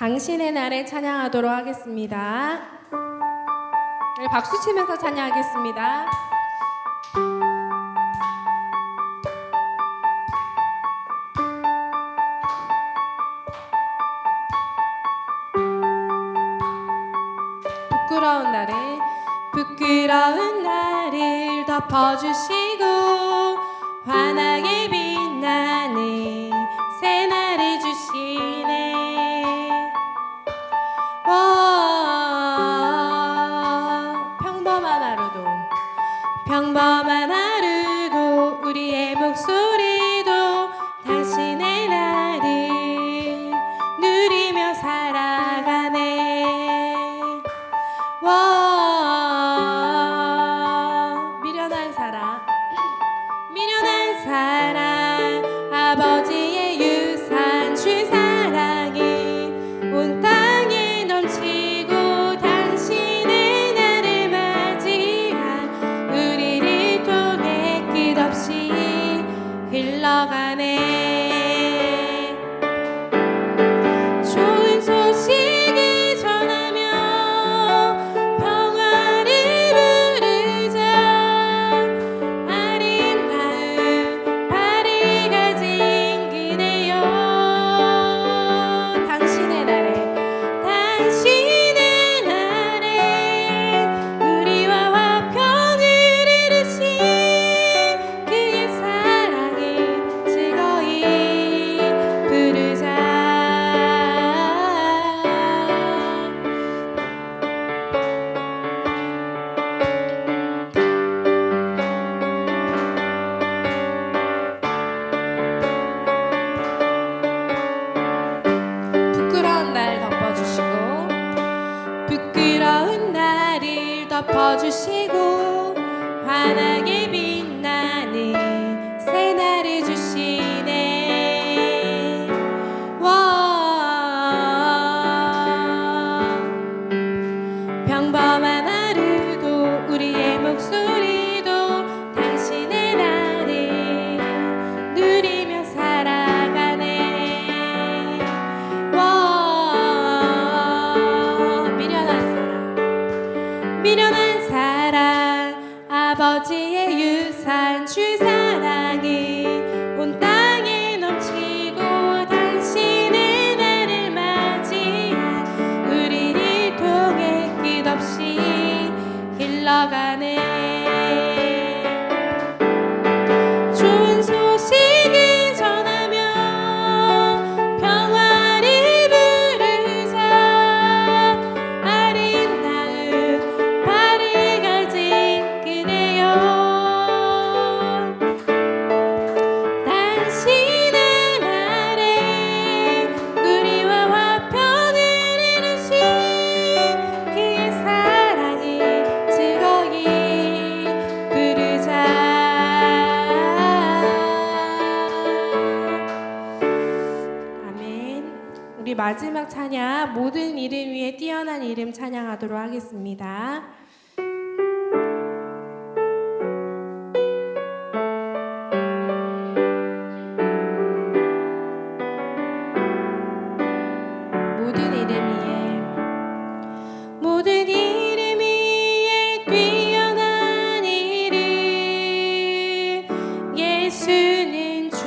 당신의 날에 찬양하도록 하겠습니다. 우리 박수 치면서 찬양하겠습니다. 부끄러운 나를 덮어주시고 환하게 빛나는 새날을 주시네. 평범한 하루도 우리의 목소리도 당신의 날을 누리며 살아가네. 미련한 사랑 아버지의 유산 주 사랑이 온 땅에 넘치고 당신의 날을 맞이한 우리를 통해 끝없이 흘러가네. 좋은 소식을 전하며 평화를 부르자. 아름다운 발을 가진 그대여. 당신의 날에 우리와 화평을 이루신 그의 사랑을 즐거이 부르자. 부끄러운 날을 덮어주시고 환하게 빛나는 새날을 주시네. 평범한 하루도 우리의 목소리도 당신의 날을 누리며 살아가네. 미련한 사랑 아버지의 유산 주 사랑이 온 땅에 넘치고 당신의 날을 맞이한 우리를 통해 끝없이 흘러가네. 좋은 소식을 전하며 평화를 부르자. 아름다운 발을 가진 그대여. 당신의 날에 우리와 화평을 이루신 그의 사랑을 즐거이 부르자. 아멘. 우리 마지막 찬양 모든 이름 위에 뛰어난 이름 찬양하도록 하겠습니다. 모든 이름 위에 뛰어난 이름 예수는 주.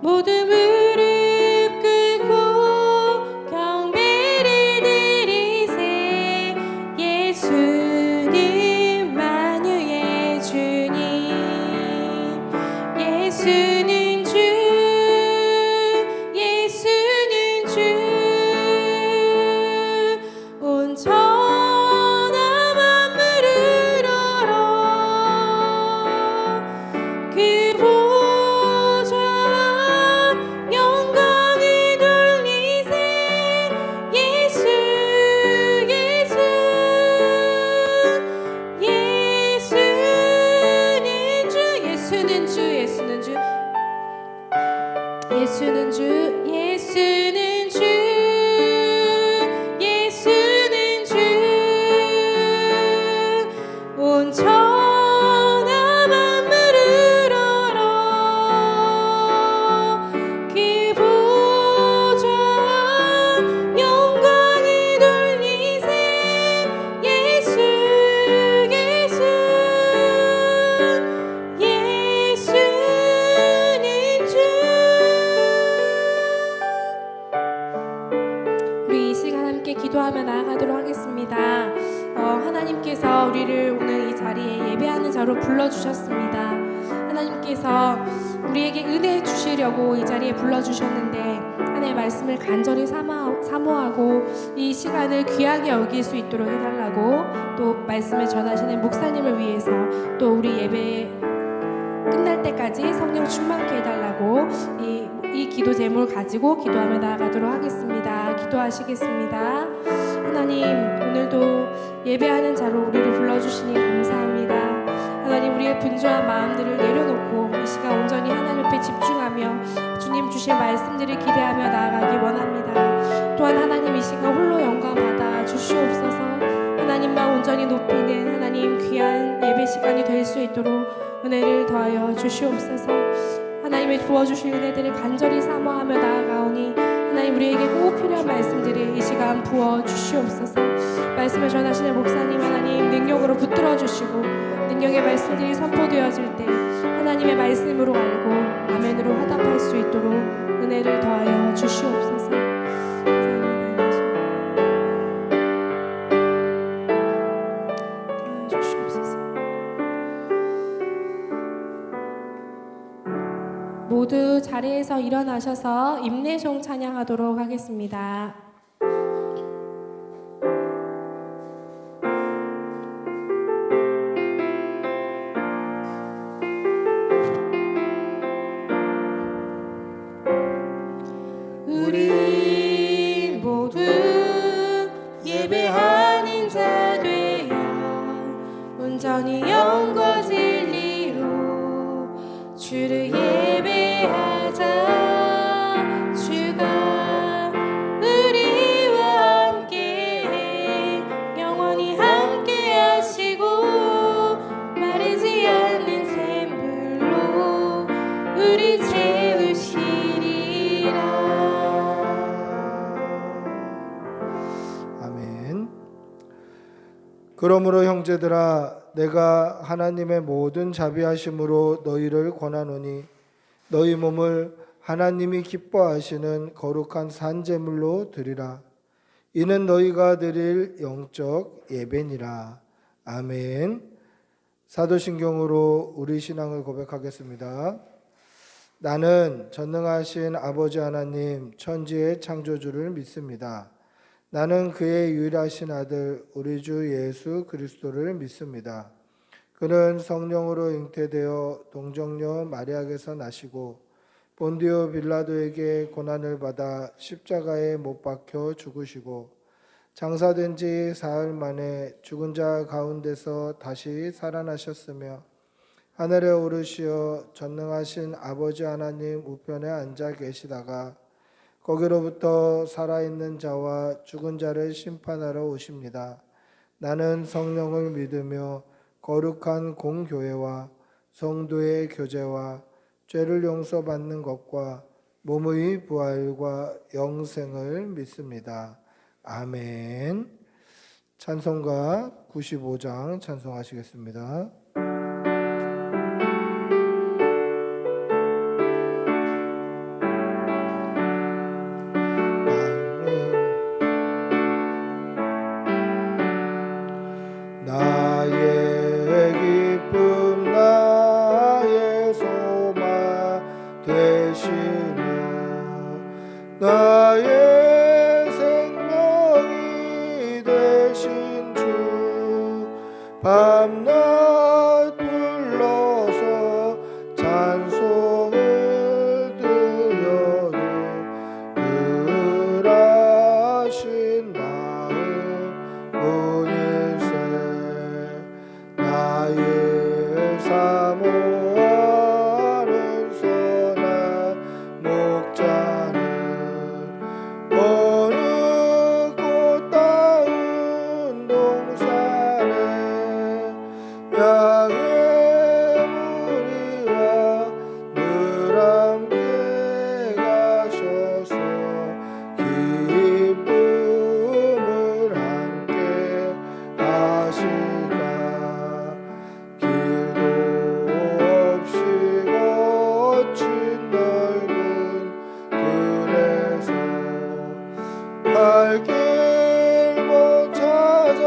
모든 무릎 꿇고 경배를 드리세. 예수는 만유의 주님. 예수는 주. 온 천하 만물을 알아. 그 보좌 영광을 돌리세. 예수는 주. 온 천하 만물을 알아. 하나님께서 우리를 오늘 이 자리에 예배하는 자로 불러주셨습니다. 하나님께서 우리에게 은혜 주시려고 이 자리에 불러주셨는데 하나님의 말씀을 간절히 사모하고 이 시간을 귀하게 여길 수 있도록 해달라고, 또 말씀을 전하시는 목사님을 위해서, 또 우리 예배 끝날 때까지 성령 충만케 해달라고 이 기도 제목을 가지고 기도하며 나아가도록 하겠습니다. 기도하시겠습니다. 하나님, 오늘도 예배하는 자로 우리를 불러주시니 감사합니다. 하나님, 우리의 분주한 마음들을 내려놓고 이 시간 온전히 하나님 앞에 집중하며 주님 주실 말씀들을 기대하며 나아가기 원합니다. 또한 하나님, 이 시간 홀로 영광 받아 주시옵소서. 하나님만 온전히 높이는 하나님 귀한 예배 시간이 될 수 있도록 은혜를 더하여 주시옵소서. 하나님의 부어주실 은혜들을 간절히 사모하며 나아가오니 하나님, 우리에게 꼭 필요한 말씀들을 이 시간 부어주시옵소서. 말씀을 전하시는 목사님 하나님 능력으로 붙들어 주시고, 능력의 말씀들이 선포되어질 때 하나님의 말씀으로 알고 아멘으로 화답할 수 있도록 은혜를 더하여 주시옵소서. 모두 자리에서 일어나셔서 임내송 찬양하도록 하겠습니다. 우리 모두 예배하는 자 되어 온전히 영과 진리로 주를 예배하자. 주가 우리와 함께 영원히 함께 하시고 마르지 않는 샘물로 우리 채우시리라. 아멘. 그러므로 형제들아, 내가 하나님의 모든 자비하심으로 너희를 권하노니 너희 몸을 하나님이 기뻐하시는 거룩한 산제물로 드리라. 이는 너희가 드릴 영적 예배니라. 아멘. 사도신경으로 우리 신앙을 고백하겠습니다. 나는 전능하신 아버지 하나님 천지의 창조주를 믿습니다. 나는 그의 유일하신 아들 우리 주 예수 그리스도를 믿습니다. 그는 성령으로 잉태되어 동정녀 마리아에게서 나시고 본디오 빌라도에게 고난을 받아 십자가에 못 박혀 죽으시고 장사된 지 사흘 만에 죽은 자 가운데서 다시 살아나셨으며 하늘에 오르시어 전능하신 아버지 하나님 우편에 앉아 계시다가 거기로부터 살아있는 자와 죽은 자를 심판하러 오십니다. 나는 성령을 믿으며 거룩한 공교회와 성도의 교제와 죄를 용서받는 것과 몸의 부활과 영생을 믿습니다. 아멘. 찬송가 95장 찬송하시겠습니다. 나의 생명이 되신 주 밤낮 불러서 찬송을 드려도 늘하신 마음 뿐일세. 나의 사모하는 선한 목자는 어느 꽃다운 동산에 양의 무리와 늘 함께 가셔서 기쁨을 함께 하시가 길도 없이 거친 넓은 들에서 갈 길 못 찾아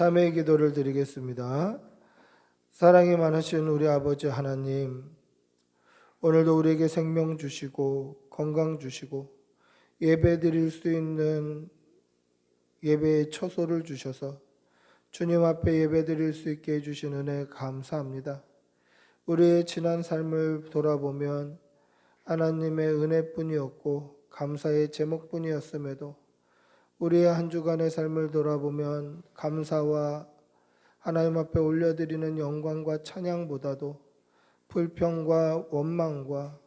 참회의 기도를 드리겠습니다. 사랑이 많으신 우리 아버지 하나님, 오늘도 우리에게 생명 주시고 건강 주시고 예배 드릴 수 있는 예배의 처소를 주셔서 주님 앞에 예배 드릴 수 있게 해주신 은혜 감사합니다. 우리의 지난 삶을 돌아보면 하나님의 은혜뿐이었고 감사의 제목뿐이었음에도 우리의 한 주간의 삶을 돌아보면 감사와 하나님 앞에 올려드리는 영광과 찬양보다도 불평과 원망과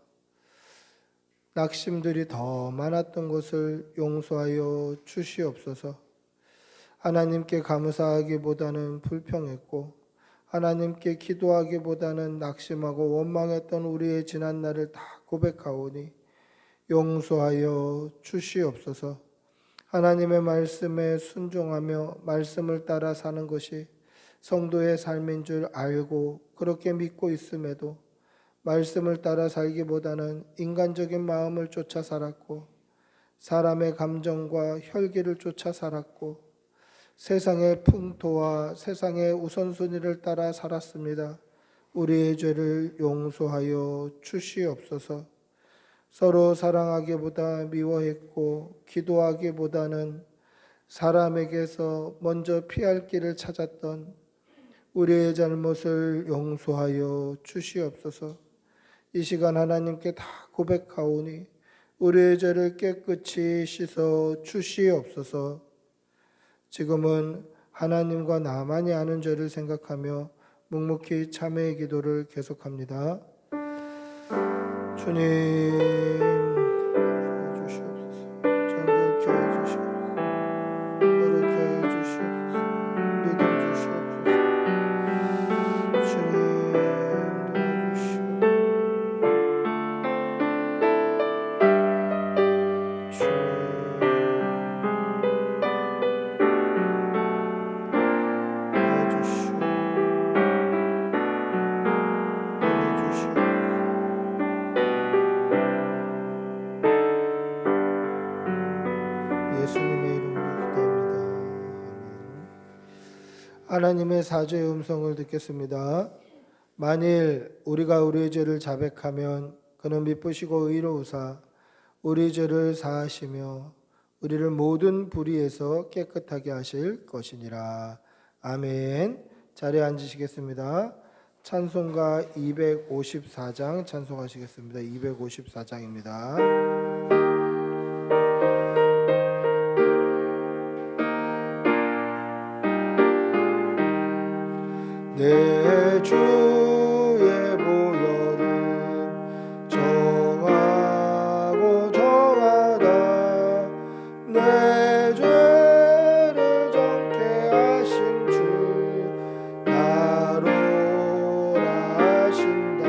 낙심들이 더 많았던 것을 용서하여 주시옵소서. 하나님께 감사하기보다는 불평했고 하나님께 기도하기보다는 낙심하고 원망했던 우리의 지난 날을 다 고백하오니 용서하여 주시옵소서. 하나님의 말씀에 순종하며 말씀을 따라 사는 것이 성도의 삶인 줄 알고 그렇게 믿고 있음에도 말씀을 따라 살기보다는 인간적인 마음을 쫓아 살았고 사람의 감정과 혈기를 쫓아 살았고 세상의 풍토와 세상의 우선순위를 따라 살았습니다. 우리의 죄를 용서하여 주시옵소서. 서로 사랑하기보다 미워했고 기도하기보다는 사람에게서 먼저 피할 길을 찾았던 우리의 잘못을 용서하여 주시옵소서. 이 시간 하나님께 다 고백하오니 우리의 죄를 깨끗이 씻어 주시옵소서. 지금은 하나님과 나만이 아는 죄를 생각하며 묵묵히 참회의 기도를 계속합니다. 주님 해주시옵소서. 정결케 해주시옵소서. 거룩케 해주시옵소서. 믿음 주시옵소서. 주님 도와주시옵소서. 예수님의 이름으로 기도합니다. 아멘. 하나님의 사죄의 음성을 듣겠습니다. 만일 우리가 우리의 죄를 자백하면 그는 미쁘시고 의로우사 우리 죄를 사하시며 우리를 모든 불의에서 깨끗하게 하실 것이니라. 아멘. 자리에 앉으시겠습니다. 찬송가 254장 찬송하시겠습니다. 254장입니다. 내 주의 보혈은 정하고 정하다 내 죄를 정케 하신 주 나로 하신다.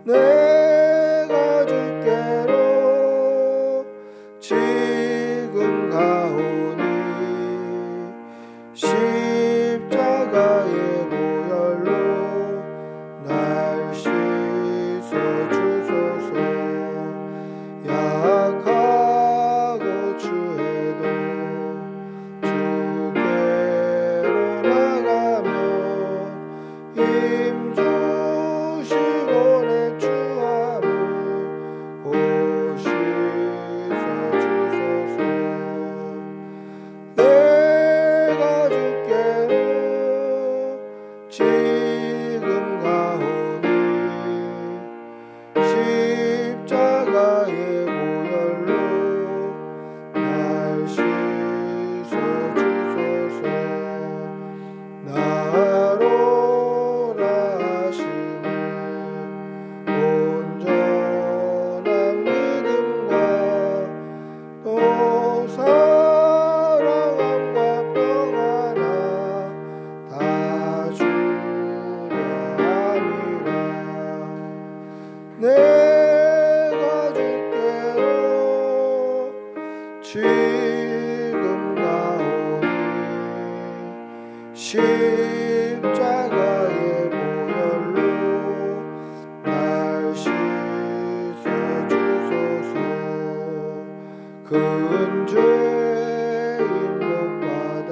내가 주께로 지금 가오니 십자가의 보혈로 날 씻어 주소서. 약하고 추해도 주께로 나가며 힘 주시고 내 추함을 곧 씻어 주소서. 내가 주께로 지금 가오니 십자가의 보혈로 날 씻어 주소서. 나로 하심을 온전한 믿음과 또 사랑함과 평안함 다 주려 함이라. 내가 주께로 지금 가오니 십자가의 보혈로 날 씻어 주소서. 큰 죄인 못 받아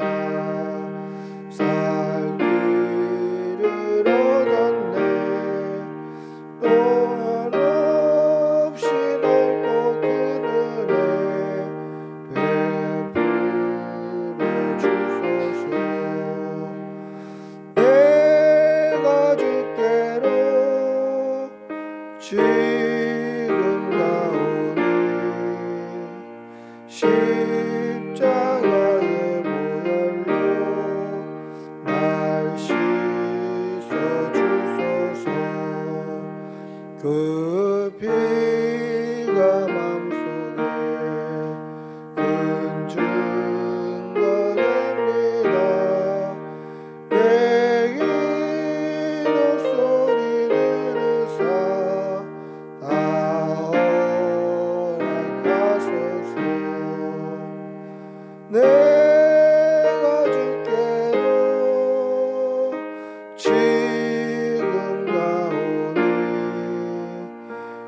지금 가오니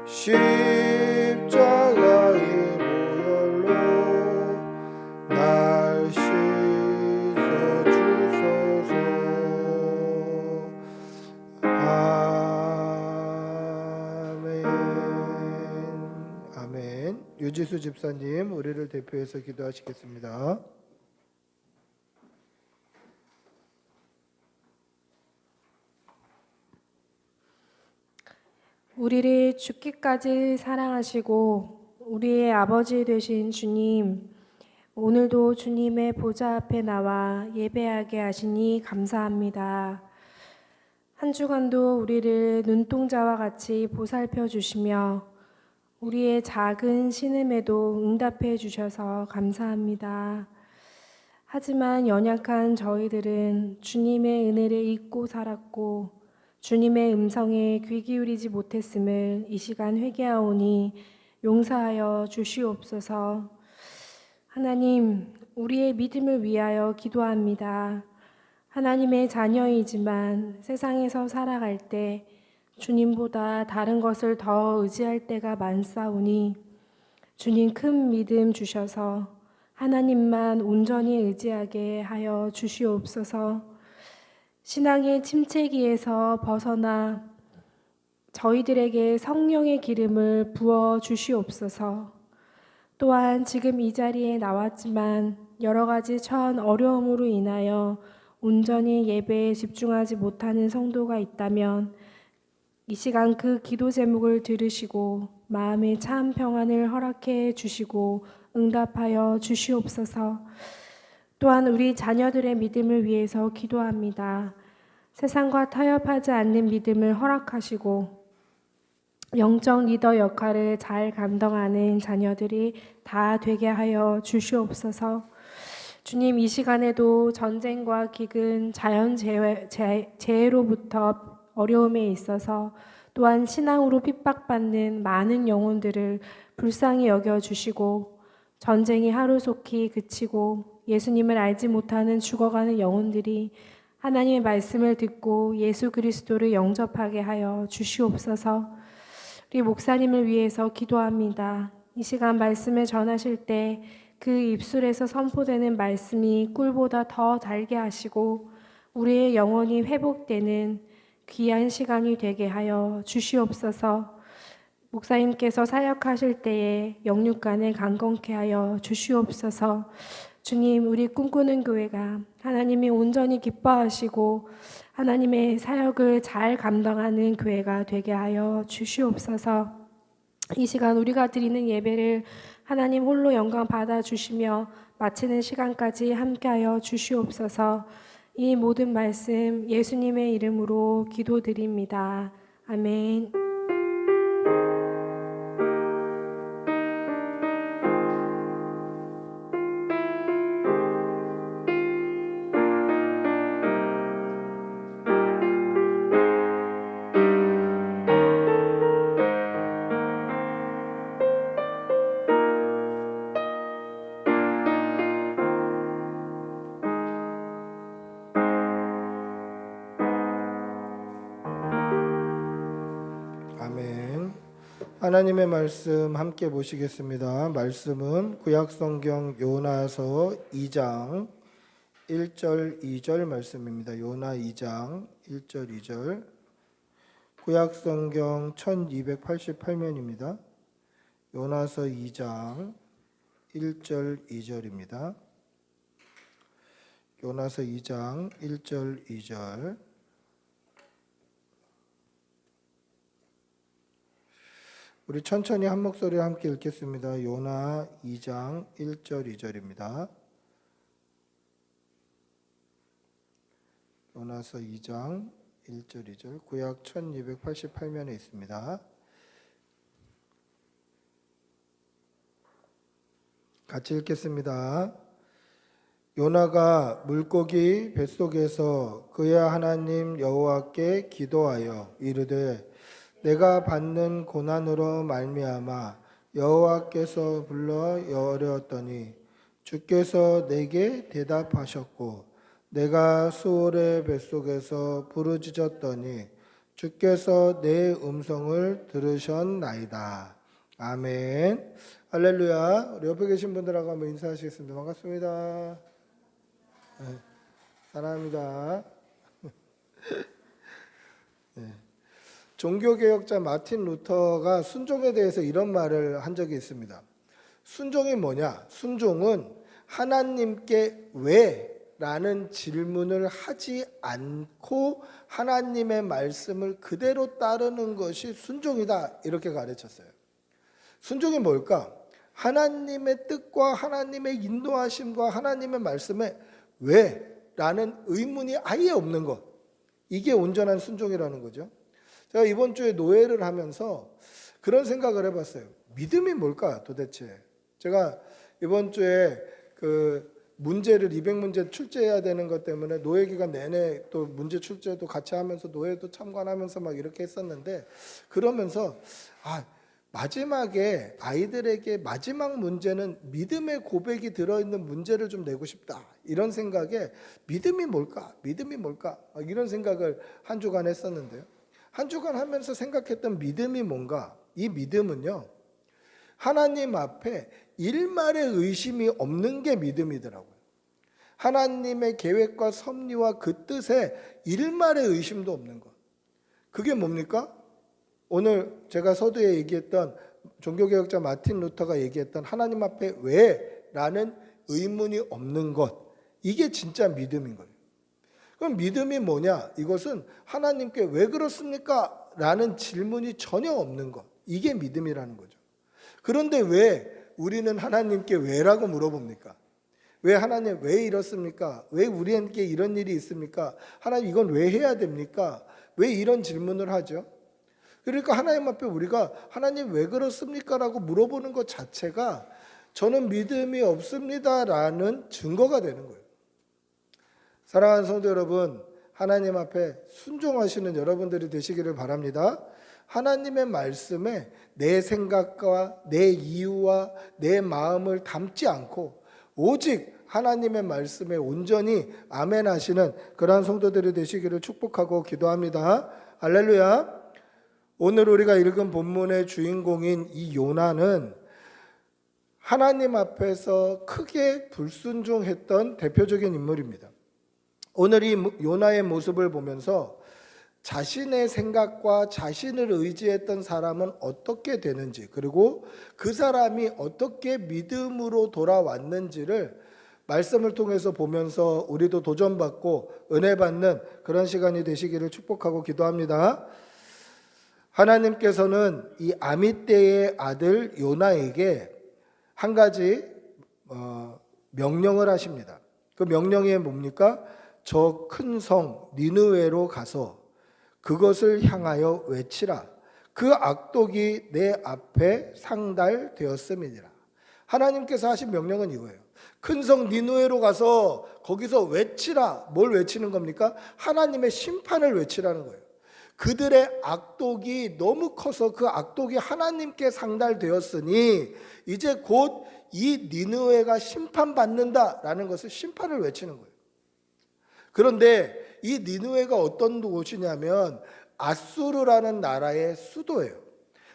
십자가의 보혈로 날 씻어 주소서. 아멘. 아멘. 유지수 집사님, 우리를 대표해서 기도하시겠습니다. 우리를 죽기까지 사랑하시고 우리의 아버지 되신 주님, 오늘도 주님의 보좌 앞에 나와 예배하게 하시니 감사합니다. 한 주간도 우리를 눈동자와 같이 보살펴 주시며 우리의 작은 신음에도 응답해 주셔서 감사합니다. 하지만 연약한 저희들은 주님의 은혜를 잊고 살았고 주님의 음성에 귀 기울이지 못했음을 이 시간 회개하오니 용서하여 주시옵소서. 하나님, 우리의 믿음을 위하여 기도합니다. 하나님의 자녀이지만 세상에서 살아갈 때 주님보다 다른 것을 더 의지할 때가 많사오니 주님 큰 믿음 주셔서 하나님만 온전히 의지하게 하여 주시옵소서. 신앙의 침체기에서 벗어나 저희들에게 성령의 기름을 부어 주시옵소서. 또한 지금 이 자리에 나왔지만 여러 가지 처한 어려움으로 인하여 온전히 예배에 집중하지 못하는 성도가 있다면 이 시간 그 기도 제목을 들으시고 마음의 참 평안을 허락해 주시고 응답하여 주시옵소서. 또한 우리 자녀들의 믿음을 위해서 기도합니다. 세상과 타협하지 않는 믿음을 허락하시고 영적 리더 역할을 잘 감당하는 자녀들이 다 되게 하여 주시옵소서. 주님, 이 시간에도 전쟁과 기근, 자연재해로부터 어려움에 있어서 또한 신앙으로 핍박받는 많은 영혼들을 불쌍히 여겨주시고 전쟁이 하루속히 그치고 예수님을 알지 못하는 죽어가는 영혼들이 하나님의 말씀을 듣고 예수 그리스도를 영접하게 하여 주시옵소서. 우리 목사님을 위해서 기도합니다. 이 시간 말씀을 전하실 때 그 입술에서 선포되는 말씀이 꿀보다 더 달게 하시고 우리의 영혼이 회복되는 귀한 시간이 되게 하여 주시옵소서. 목사님께서 사역하실 때에 영육간을 강건케 하여 주시옵소서. 주님, 우리 꿈꾸는 교회가 하나님이 온전히 기뻐하시고 하나님의 사역을 잘 감당하는 교회가 되게 하여 주시옵소서. 이 시간 우리가 드리는 예배를 하나님 홀로 영광 받아주시며 마치는 시간까지 함께하여 주시옵소서. 이 모든 말씀 예수님의 이름으로 기도드립니다. 아멘. 아멘. 하나님의 말씀 함께 보시겠습니다. 말씀은 구약성경 요나서 2장 1절 2절 말씀입니다. 요나 2장 1절 2절. 구약성경 1288면입니다. 요나서 2장 1절 2절입니다. 요나서 2장 1절 2절. 우리 천천히 한 목소리로 함께 읽겠습니다. 요나 2장 1절 2절입니다. 요나서 2장 1절 2절 구약 1288면에 있습니다. 같이 읽겠습니다. 요나가 물고기 뱃속에서 그의 하나님 여호와께 기도하여 이르되 내가 받는 고난으로 말미암아 여호와께서 불러 어려웠더니 주께서 내게 대답하셨고 내가 수월의 뱃속에서 부르짖었더니 주께서 내 음성을 들으셨나이다. 아멘. 할렐루야. 우리 옆에 계신 분들하고 한번 인사하시겠습니다. 반갑습니다. 네, 사랑합니다. 네. 종교개혁자 마틴 루터가 순종에 대해서 이런 말을 한 적이 있습니다. 순종이 뭐냐? 순종은 하나님께 왜? 라는 질문을 하지 않고 하나님의 말씀을 그대로 따르는 것이 순종이다, 이렇게 가르쳤어요. 순종이 뭘까? 하나님의 뜻과 하나님의 인도하심과 하나님의 말씀에 왜? 라는 의문이 아예 없는 것, 이게 온전한 순종이라는 거죠. 제가 이번 주에 노예를 하면서 그런 생각을 해봤어요. 믿음이 뭘까 도대체? 제가 이번 주에 그 문제를 200문제 출제해야 되는 것 때문에 노예 기간 내내 또 문제 출제도 같이 하면서 노예도 참관하면서 막 이렇게 했었는데, 그러면서 마지막에 아이들에게 마지막 문제는 믿음의 고백이 들어있는 문제를 좀 내고 싶다, 이런 생각에 믿음이 뭘까? 믿음이 뭘까? 이런 생각을 한 주간 했었는데요. 한 주간 하면서 생각했던 믿음이 뭔가? 이 믿음은요, 하나님 앞에 일말의 의심이 없는 게 믿음이더라고요. 하나님의 계획과 섭리와 그 뜻에 일말의 의심도 없는 것. 그게 뭡니까? 오늘 제가 서두에 얘기했던 종교개혁자 마틴 루터가 얘기했던 하나님 앞에 왜? 라는 의문이 없는 것. 이게 진짜 믿음인 거예요. 그럼 믿음이 뭐냐? 이것은 하나님께 왜 그렇습니까? 라는 질문이 전혀 없는 것. 이게 믿음이라는 거죠. 그런데 왜 우리는 하나님께 왜라고 물어봅니까? 왜 하나님 왜 이렇습니까? 왜 우리에게 이런 일이 있습니까? 하나님 이건 왜 해야 됩니까? 왜 이런 질문을 하죠? 그러니까 하나님 앞에 우리가 하나님 왜 그렇습니까? 라고 물어보는 것 자체가 저는 믿음이 없습니다라는 증거가 되는 거예요. 사랑하는 성도 여러분, 하나님 앞에 순종하시는 여러분들이 되시기를 바랍니다. 하나님의 말씀에 내 생각과 내 이유와 내 마음을 담지 않고 오직 하나님의 말씀에 온전히 아멘 하시는 그러한 성도들이 되시기를 축복하고 기도합니다. 할렐루야. 오늘 우리가 읽은 본문의 주인공인 이 요나는 하나님 앞에서 크게 불순종했던 대표적인 인물입니다. 오늘 이 요나의 모습을 보면서 자신의 생각과 자신을 의지했던 사람은 어떻게 되는지, 그리고 그 사람이 어떻게 믿음으로 돌아왔는지를 말씀을 통해서 보면서 우리도 도전받고 은혜 받는 그런 시간이 되시기를 축복하고 기도합니다. 하나님께서는 이 아미떼의 아들 요나에게 한 가지 명령을 하십니다. 그 명령이 뭡니까? 저 큰 성 니느웨로 가서 그것을 향하여 외치라. 그 악독이 내 앞에 상달되었음이니라. 하나님께서 하신 명령은 이거예요. 큰 성 니느웨로 가서 거기서 외치라. 뭘 외치는 겁니까? 하나님의 심판을 외치라는 거예요. 그들의 악독이 너무 커서 그 악독이 하나님께 상달되었으니 이제 곧 이 니느웨가 심판받는다라는 것을 심판을 외치는 거예요. 그런데 이 니느웨가 어떤 곳이냐면 아수르라는 나라의 수도예요.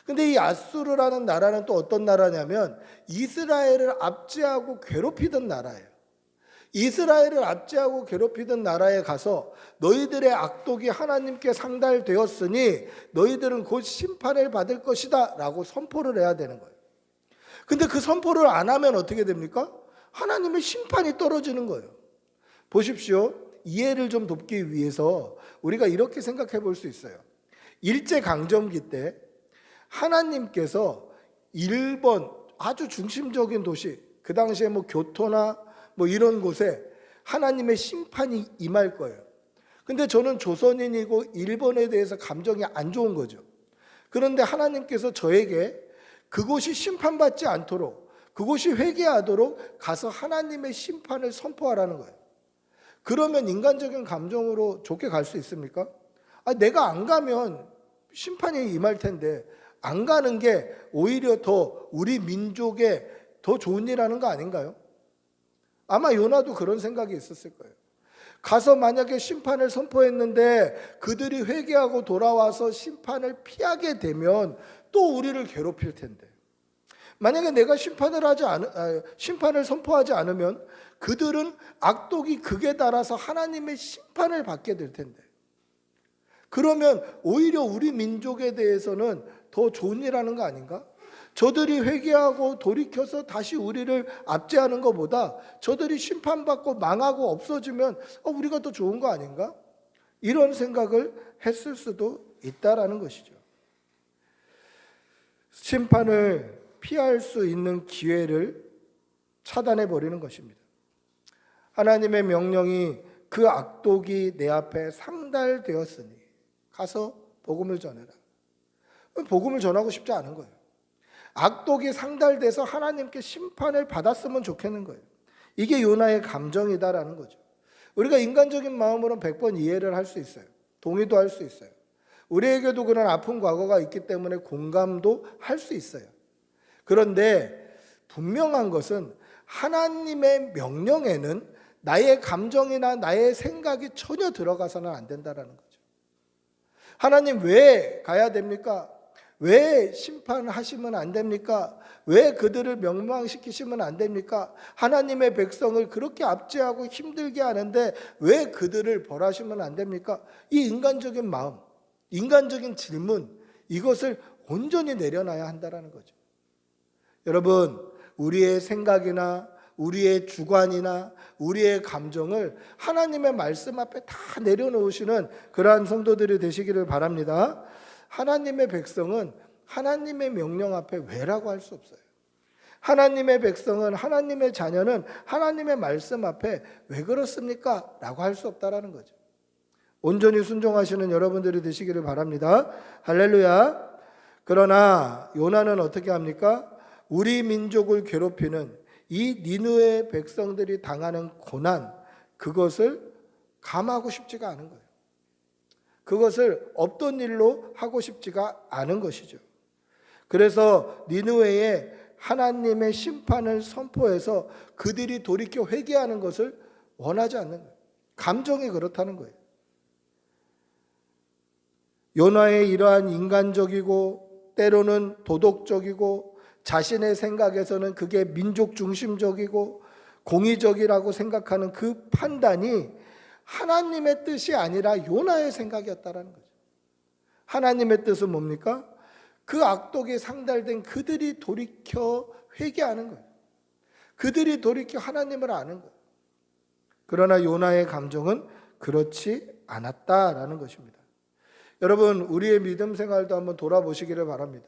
근데 이 아수르라는 나라는 또 어떤 나라냐면 이스라엘을 압제하고 괴롭히던 나라예요. 이스라엘을 압제하고 괴롭히던 나라에 가서 너희들의 악독이 하나님께 상달되었으니 너희들은 곧 심판을 받을 것이다 라고 선포를 해야 되는 거예요. 근데 그 선포를 안 하면 어떻게 됩니까? 하나님의 심판이 떨어지는 거예요. 보십시오. 이해를 좀 돕기 위해서 우리가 이렇게 생각해 볼 수 있어요. 일제강점기 때 하나님께서 일본 아주 중심적인 도시, 그 당시에 뭐 교토나 뭐 이런 곳에 하나님의 심판이 임할 거예요. 근데 저는 조선인이고 일본에 대해서 감정이 안 좋은 거죠. 그런데 하나님께서 저에게 그곳이 심판받지 않도록, 그곳이 회개하도록 가서 하나님의 심판을 선포하라는 거예요. 그러면 인간적인 감정으로 좋게 갈 수 있습니까? 내가 안 가면 심판이 임할 텐데 안 가는 게 오히려 더 우리 민족에 더 좋은 일 하는 거 아닌가요? 아마 요나도 그런 생각이 있었을 거예요. 가서 만약에 심판을 선포했는데 그들이 회개하고 돌아와서 심판을 피하게 되면 또 우리를 괴롭힐 텐데, 만약에 내가 심판을 선포하지 않으면 그들은 악독이 극에 달아서 하나님의 심판을 받게 될 텐데, 그러면 오히려 우리 민족에 대해서는 더 좋은 일 하는 거 아닌가? 저들이 회개하고 돌이켜서 다시 우리를 압제하는 것보다 저들이 심판받고 망하고 없어지면 우리가 더 좋은 거 아닌가? 이런 생각을 했을 수도 있다라는 것이죠. 심판을 피할 수 있는 기회를 차단해 버리는 것입니다. 하나님의 명령이 그 악독이 내 앞에 상달되었으니 가서 복음을 전해라. 복음을 전하고 싶지 않은 거예요. 악독이 상달돼서 하나님께 심판을 받았으면 좋겠는 거예요. 이게 요나의 감정이다라는 거죠. 우리가 인간적인 마음으로는 100번 이해를 할 수 있어요. 동의도 할 수 있어요. 우리에게도 그런 아픈 과거가 있기 때문에 공감도 할 수 있어요. 그런데 분명한 것은 하나님의 명령에는 나의 감정이나 나의 생각이 전혀 들어가서는 안 된다는 거죠. 하나님 왜 가야 됩니까? 왜 심판하시면 안 됩니까? 왜 그들을 멸망시키시면 안 됩니까? 하나님의 백성을 그렇게 압제하고 힘들게 하는데 왜 그들을 벌하시면 안 됩니까? 이 인간적인 마음, 인간적인 질문, 이것을 온전히 내려놔야 한다는 거죠. 여러분, 우리의 생각이나 우리의 주관이나 우리의 감정을 하나님의 말씀 앞에 다 내려놓으시는 그러한 성도들이 되시기를 바랍니다. 하나님의 백성은 하나님의 명령 앞에 왜라고 할 수 없어요. 하나님의 백성은, 하나님의 자녀는 하나님의 말씀 앞에 왜 그렇습니까? 라고 할 수 없다라는 거죠. 온전히 순종하시는 여러분들이 되시기를 바랍니다. 할렐루야. 그러나 요나는 어떻게 합니까? 우리 민족을 괴롭히는 이 니느웨 백성들이 당하는 고난, 그것을 감하고 싶지가 않은 거예요. 그것을 없던 일로 하고 싶지가 않은 것이죠. 그래서 니느웨에 하나님의 심판을 선포해서 그들이 돌이켜 회개하는 것을 원하지 않는 거예요. 감정이 그렇다는 거예요. 요나의 이러한 인간적이고 때로는 도덕적이고 자신의 생각에서는 그게 민족 중심적이고 공의적이라고 생각하는 그 판단이 하나님의 뜻이 아니라 요나의 생각이었다라는 거죠. 하나님의 뜻은 뭡니까? 그 악독에 상달된 그들이 돌이켜 회개하는 거예요. 그들이 돌이켜 하나님을 아는 거예요. 그러나 요나의 감정은 그렇지 않았다라는 것입니다. 여러분, 우리의 믿음 생활도 한번 돌아보시기를 바랍니다.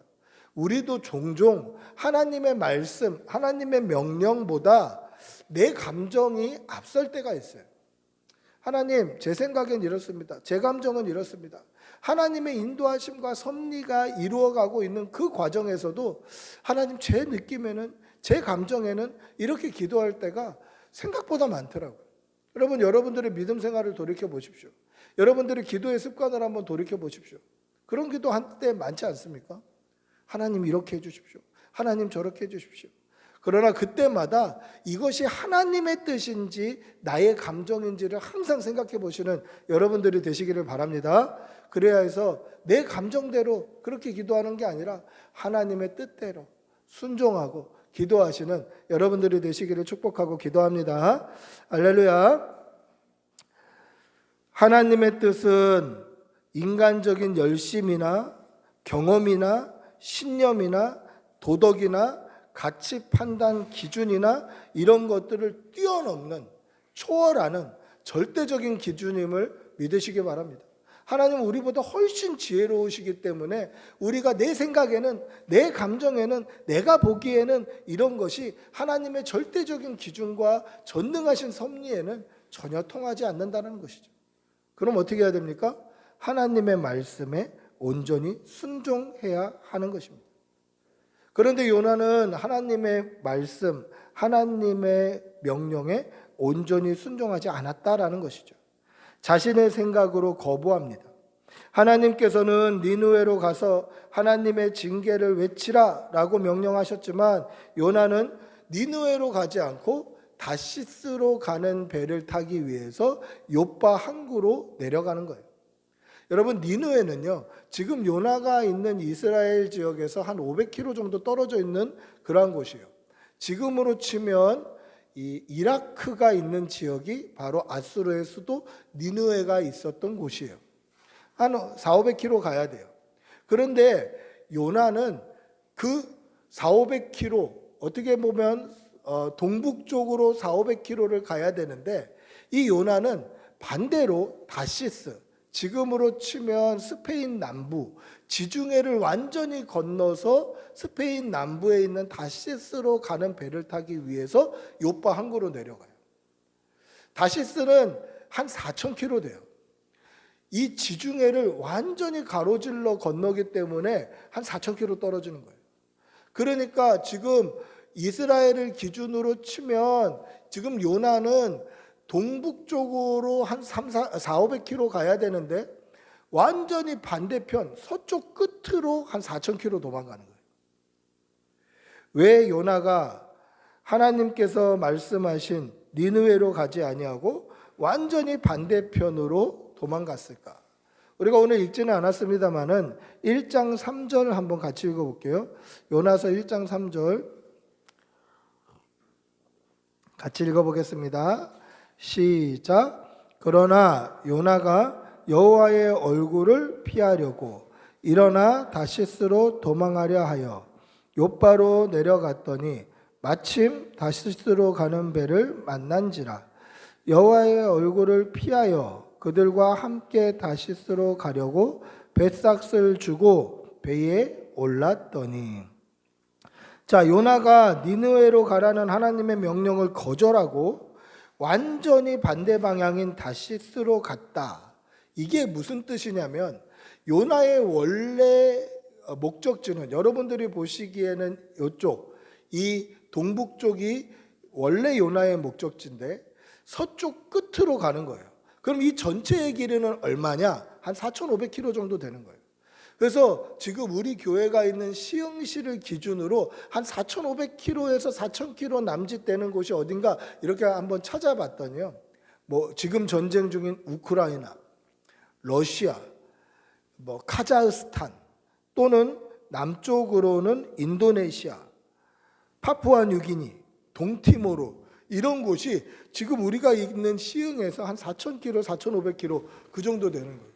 우리도 종종 하나님의 말씀, 하나님의 명령보다 내 감정이 앞설 때가 있어요. 하나님, 제 생각엔 이렇습니다. 제 감정은 이렇습니다. 하나님의 인도하심과 섭리가 이루어가고 있는 그 과정에서도 하나님, 제 느낌에는, 제 감정에는 이렇게 기도할 때가 생각보다 많더라고요. 여러분, 여러분들의 믿음 생활을 돌이켜 보십시오. 여러분들의 기도의 습관을 한번 돌이켜 보십시오. 그런 기도 한때 많지 않습니까? 하나님 이렇게 해주십시오. 하나님 저렇게 해주십시오. 그러나 그때마다 이것이 하나님의 뜻인지 나의 감정인지를 항상 생각해 보시는 여러분들이 되시기를 바랍니다. 그래야 해서 내 감정대로 그렇게 기도하는 게 아니라 하나님의 뜻대로 순종하고 기도하시는 여러분들이 되시기를 축복하고 기도합니다. 할렐루야. 하나님의 뜻은 인간적인 열심이나 경험이나 신념이나 도덕이나 가치 판단 기준이나 이런 것들을 뛰어넘는, 초월하는 절대적인 기준임을 믿으시기 바랍니다. 하나님은 우리보다 훨씬 지혜로우시기 때문에 우리가 내 생각에는, 내 감정에는, 내가 보기에는 이런 것이 하나님의 절대적인 기준과 전능하신 섭리에는 전혀 통하지 않는다는 것이죠. 그럼 어떻게 해야 됩니까? 하나님의 말씀에 온전히 순종해야 하는 것입니다. 그런데 요나는 하나님의 말씀, 하나님의 명령에 온전히 순종하지 않았다라는 것이죠. 자신의 생각으로 거부합니다. 하나님께서는 니느웨로 가서 하나님의 징계를 외치라 라고 명령하셨지만 요나는 니느웨로 가지 않고 다시스로 가는 배를 타기 위해서 요파 항구로 내려가는 거예요. 여러분, 니느웨는요, 지금 요나가 있는 이스라엘 지역에서 한 500km 정도 떨어져 있는 그러한 곳이에요. 지금으로 치면 이 이라크가 있는 지역이 바로 아수르의 수도 니느웨가 있었던 곳이에요. 한 400-500km 가야 돼요. 그런데 요나는 그 400-500km, 어떻게 보면 동북쪽으로 400-500km를 가야 되는데, 이 요나는 반대로 다시스, 지금으로 치면 스페인 남부, 지중해를 완전히 건너서 스페인 남부에 있는 다시스로 가는 배를 타기 위해서 요파 항구로 내려가요. 다시스는 한 4,000km 돼요. 이 지중해를 완전히 가로질러 건너기 때문에 한 4,000km 떨어지는 거예요. 그러니까 지금 이스라엘을 기준으로 치면 지금 요나는 동북쪽으로 한 400-500km 가야 되는데 완전히 반대편 서쪽 끝으로 한 4,000km 도망가는 거예요. 왜 요나가 하나님께서 말씀하신 니느웨로 가지 아니하고 완전히 반대편으로 도망갔을까? 우리가 오늘 읽지는 않았습니다만은 1장 3절 한번 같이 읽어볼게요. 요나서 1장 3절 같이 읽어보겠습니다. 시작. 그러나 요나가 여호와의 얼굴을 피하려고 일어나 다시스로 도망하려 하여 요바로 내려갔더니 마침 다시스로 가는 배를 만난지라. 여호와의 얼굴을 피하여 그들과 함께 다시스로 가려고 뱃삭을 주고 배에 올랐더니, 자, 요나가 니느웨로 가라는 하나님의 명령을 거절하고 완전히 반대 방향인 다시스로 갔다. 이게 무슨 뜻이냐면, 요나의 원래 목적지는 여러분들이 보시기에는 이쪽, 이 동북 쪽이 원래 요나의 목적지인데 서쪽 끝으로 가는 거예요. 그럼 이 전체의 길이는 얼마냐? 한 4,500km 정도 되는 거예요. 그래서 지금 우리 교회가 있는 시흥시를 기준으로 한 4,500km에서 4,000km 남짓 되는 곳이 어딘가 이렇게 한번 찾아봤더니요. 뭐 지금 전쟁 중인 우크라이나, 러시아, 뭐 카자흐스탄, 또는 남쪽으로는 인도네시아, 파푸아뉴기니, 동티모르, 이런 곳이 지금 우리가 있는 시흥에서 한 4,000km, 4,500km 그 정도 되는 거예요.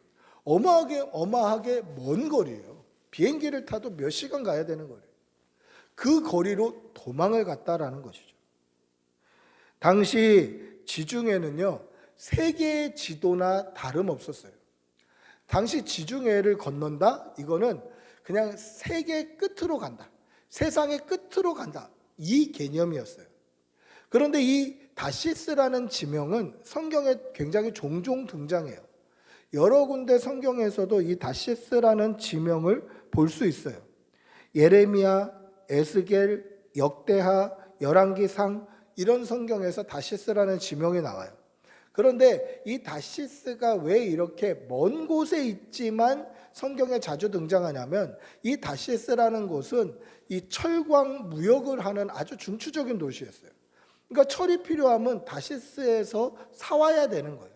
어마하게 먼 거리예요. 비행기를 타도 몇 시간 가야 되는 거예요. 그 거리로 도망을 갔다라는 것이죠. 당시 지중해는요, 세계의 지도나 다름없었어요. 당시 지중해를 건넌다? 이거는 그냥 세계 끝으로 간다. 세상의 끝으로 간다. 이 개념이었어요. 그런데 이 다시스라는 지명은 성경에 굉장히 종종 등장해요. 여러 군데 성경에서도 이 다시스라는 지명을 볼 수 있어요. 예레미야, 에스겔, 역대하, 열왕기상, 이런 성경에서 다시스라는 지명이 나와요. 그런데 이 다시스가 왜 이렇게 먼 곳에 있지만 성경에 자주 등장하냐면, 이 다시스라는 곳은 이 철광 무역을 하는 아주 중추적인 도시였어요. 그러니까 철이 필요하면 다시스에서 사와야 되는 거예요.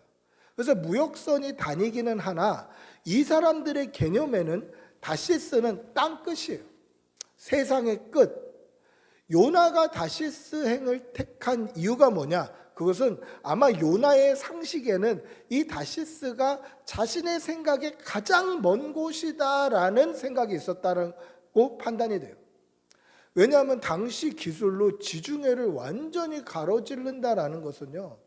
그래서 무역선이 다니기는 하나 이 사람들의 개념에는 다시스는 땅끝이에요. 세상의 끝. 요나가 다시스행을 택한 이유가 뭐냐? 그것은 아마 요나의 상식에는 이 다시스가 자신의 생각에 가장 먼 곳이다라는 생각이 있었다고 판단이 돼요. 왜냐하면 당시 기술로 지중해를 완전히 가로지른다라는 것은요,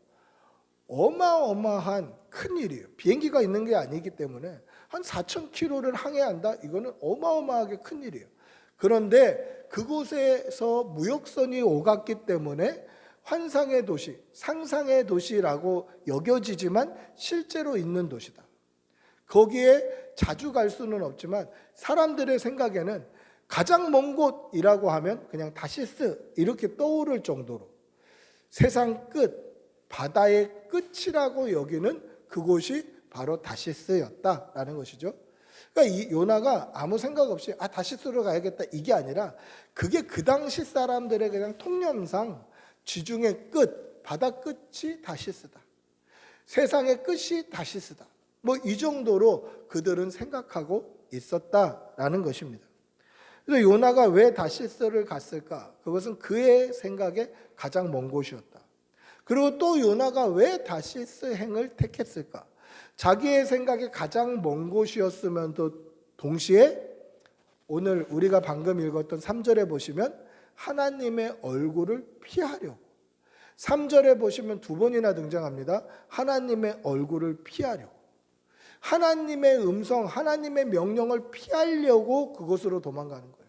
어마어마한 큰일이에요. 비행기가 있는 게 아니기 때문에 한 4,000km를 항해한다? 이거는 어마어마하게 큰일이에요. 그런데 그곳에서 무역선이 오갔기 때문에 환상의 도시, 상상의 도시라고 여겨지지만 실제로 있는 도시다. 거기에 자주 갈 수는 없지만 사람들의 생각에는 가장 먼 곳이라고 하면 그냥 다시스 이렇게 떠오를 정도로 세상 끝, 바다의 끝이라고 여기는 그곳이 바로 다시스였다라는 것이죠. 그러니까 이 요나가 아무 생각 없이 다시스로 가야겠다 이게 아니라, 그게 그 당시 사람들의 그냥 통념상 지중해 끝, 바다 끝이 다시스다. 세상의 끝이 다시스다. 뭐 이 정도로 그들은 생각하고 있었다라는 것입니다. 그래서 요나가 왜 다시스를 갔을까? 그것은 그의 생각에 가장 먼 곳이었다. 그리고 또 요나가 왜 다시스 행을 택했을까? 자기의 생각에 가장 먼 곳이었으면도 동시에 오늘 우리가 방금 읽었던 3절에 보시면 하나님의 얼굴을 피하려고. 3절에 보시면 두 번이나 등장합니다. 하나님의 얼굴을 피하려고. 하나님의 음성, 하나님의 명령을 피하려고 그곳으로 도망가는 거예요.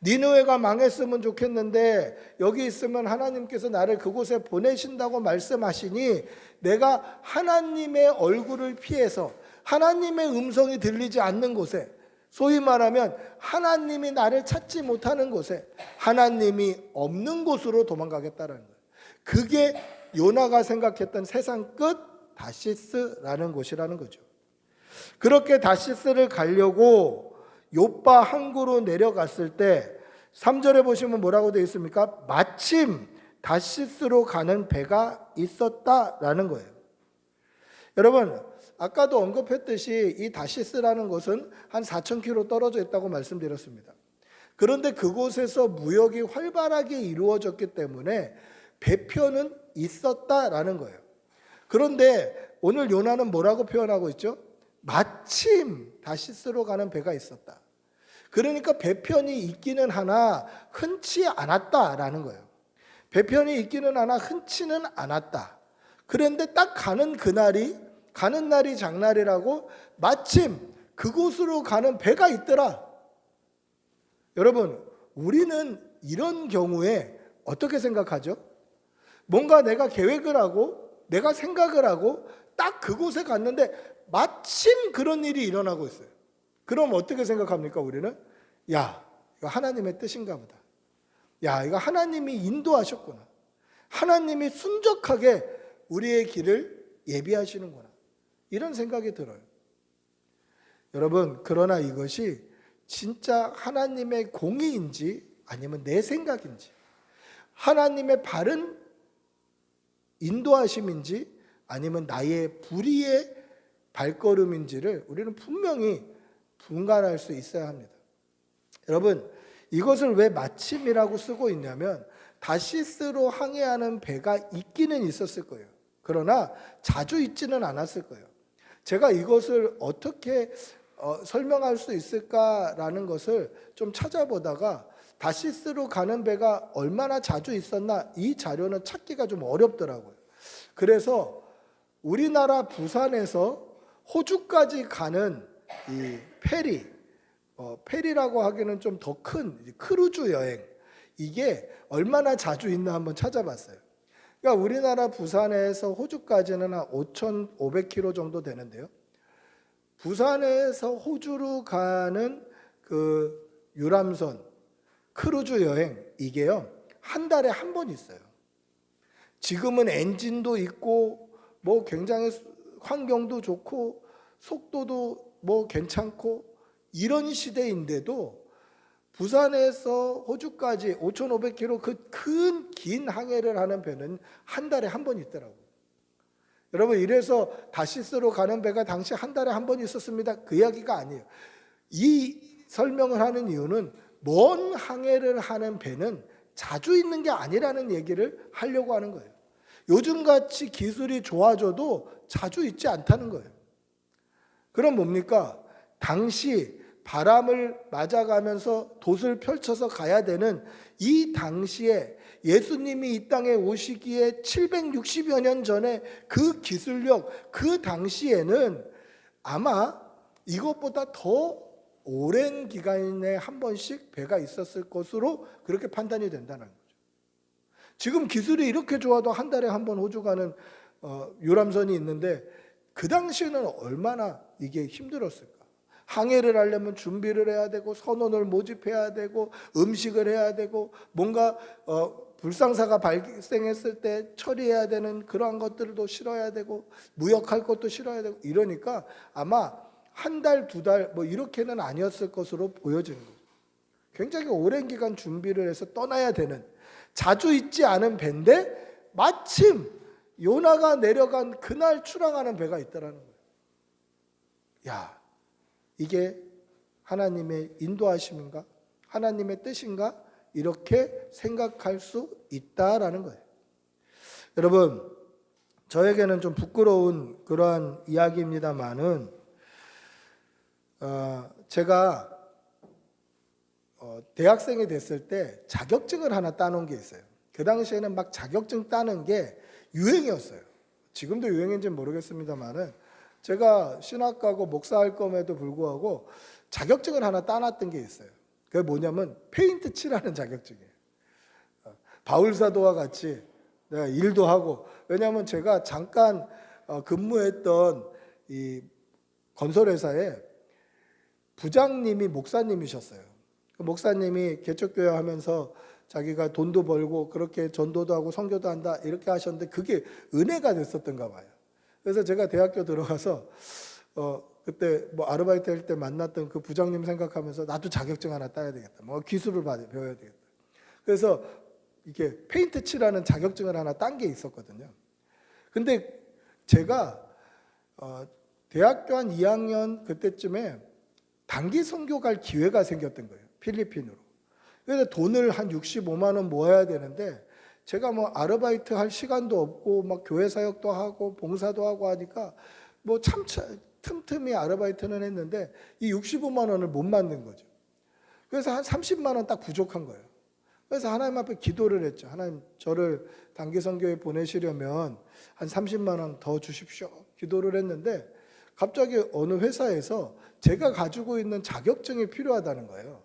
니느웨가 망했으면 좋겠는데 여기 있으면 하나님께서 나를 그곳에 보내신다고 말씀하시니 내가 하나님의 얼굴을 피해서 하나님의 음성이 들리지 않는 곳에, 소위 말하면 하나님이 나를 찾지 못하는 곳에, 하나님이 없는 곳으로 도망가겠다는 거예요. 그게 요나가 생각했던 세상 끝 다시스라는 곳이라는 거죠. 그렇게 다시스를 가려고 요빠 항구로 내려갔을 때 3절에 보시면 뭐라고 되어 있습니까? 마침 다시스로 가는 배가 있었다라는 거예요. 여러분, 아까도 언급했듯이 이 다시스라는 곳은 한 4,000km 떨어져 있다고 말씀드렸습니다. 그런데 그곳에서 무역이 활발하게 이루어졌기 때문에 배편은 있었다라는 거예요. 그런데 오늘 요나는 뭐라고 표현하고 있죠? 마침 다시스로 가는 배가 있었다. 그러니까 배편이 있기는 하나 흔치 않았다라는 거예요. 배편이 있기는 하나 흔치는 않았다. 그런데 딱 가는 날이 장날이라고 마침 그곳으로 가는 배가 있더라. 여러분, 우리는 이런 경우에 어떻게 생각하죠? 뭔가 내가 계획을 하고 내가 생각을 하고 딱 그곳에 갔는데 마침 그런 일이 일어나고 있어요. 그럼 어떻게 생각합니까, 우리는? 야, 이거 하나님의 뜻인가 보다. 야, 이거 하나님이 인도하셨구나. 하나님이 순적하게 우리의 길을 예비하시는구나. 이런 생각이 들어요. 여러분, 그러나 이것이 진짜 하나님의 공의인지 아니면 내 생각인지, 하나님의 바른 인도하심인지 아니면 나의 불의의 발걸음인지를 우리는 분명히 분간할 수 있어야 합니다. 여러분, 이것을 왜 마침이라고 쓰고 있냐면 다시스로 항해하는 배가 있기는 있었을 거예요. 그러나 자주 있지는 않았을 거예요. 제가 이것을 어떻게 설명할 수 있을까라는 것을 좀 찾아보다가 다시스로 가는 배가 얼마나 자주 있었나 이 자료는 찾기가 좀 어렵더라고요. 그래서 우리나라 부산에서 호주까지 가는 이 페리라고 하기는 좀 더 큰 크루즈 여행, 이게 얼마나 자주 있나 한번 찾아봤어요. 그러니까 우리나라 부산에서 호주까지는 한 5,500km 정도 되는데요. 부산에서 호주로 가는 그 유람선 크루즈 여행, 이게요 한 달에 한 번 있어요. 지금은 엔진도 있고 뭐 굉장히 환경도 좋고 속도도 뭐 괜찮고 이런 시대인데도 부산에서 호주까지 5,500km 그 긴 항해를 하는 배는 한 달에 한 번 있더라고요. 여러분, 이래서 다시스로 가는 배가 당시 한 달에 한 번 있었습니다, 그 이야기가 아니에요. 이 설명을 하는 이유는 먼 항해를 하는 배는 자주 있는 게 아니라는 얘기를 하려고 하는 거예요. 요즘같이 기술이 좋아져도 자주 있지 않다는 거예요. 그럼 뭡니까? 당시 바람을 맞아가면서 돛을 펼쳐서 가야 되는 이 당시에 예수님이 이 땅에 오시기에 760여 년 전에 그 기술력, 그 당시에는 아마 이것보다 더 오랜 기간에 한 번씩 배가 있었을 것으로 그렇게 판단이 된다는 거죠. 지금 기술이 이렇게 좋아도 한 달에 한 번 호주 가는 유람선이 있는데 그 당시에는 얼마나 이게 힘들었을까. 항해를 하려면 준비를 해야 되고 선원을 모집해야 되고 음식을 해야 되고 뭔가 불상사가 발생했을 때 처리해야 되는 그러한 것들도 실어야 되고 무역할 것도 실어야 되고 이러니까 아마 한 달, 두 달 뭐 이렇게는 아니었을 것으로 보여지는 거죠. 굉장히 오랜 기간 준비를 해서 떠나야 되는, 자주 있지 않은 배인데 마침 요나가 내려간 그날 출항하는 배가 있다라는 거예요. 야, 이게 하나님의 인도하심인가? 하나님의 뜻인가? 이렇게 생각할 수 있다라는 거예요. 여러분, 저에게는 좀 부끄러운 그러한 이야기입니다만은 제가 대학생이 됐을 때 자격증을 하나 따놓은 게 있어요. 그 당시에는 막 자격증 따는 게 유행이었어요. 지금도 유행인지는 모르겠습니다만은 제가 신학 가고 목사할 ком에도 불구하고 자격증을 하나 따놨던 게 있어요. 그게 뭐냐면 페인트 칠하는 자격증이에요. 바울 사도와 같이 내가 일도 하고, 왜냐하면 제가 잠깐 근무했던 이 건설회사에 부장님이 목사님이셨어요. 그 목사님이 개척교회 하면서 자기가 돈도 벌고 그렇게 전도도 하고 선교도 한다 이렇게 하셨는데 그게 은혜가 됐었던가 봐요. 그래서 제가 대학교 들어가서 그때 뭐 아르바이트 할 때 만났던 그 부장님 생각하면서 나도 자격증 하나 따야 되겠다. 뭐 기술을 배워야 되겠다. 그래서 이게 페인트 칠하는 자격증을 하나 딴 게 있었거든요. 근데 제가 대학교 한 2학년 그때쯤에 단기 선교 갈 기회가 생겼던 거예요. 필리핀으로. 그래서 돈을 한 65만 원 모아야 되는데 제가 뭐 아르바이트 할 시간도 없고 막 교회 사역도 하고 봉사도 하고 하니까 뭐 참 틈틈이 아르바이트는 했는데 이 65만 원을 못 만든 거죠. 그래서 한 30만 원 딱 부족한 거예요. 그래서 하나님 앞에 기도를 했죠. 하나님, 저를 단기 선교에 보내시려면 한 30만 원 더 주십시오. 기도를 했는데 갑자기 어느 회사에서 제가 가지고 있는 자격증이 필요하다는 거예요.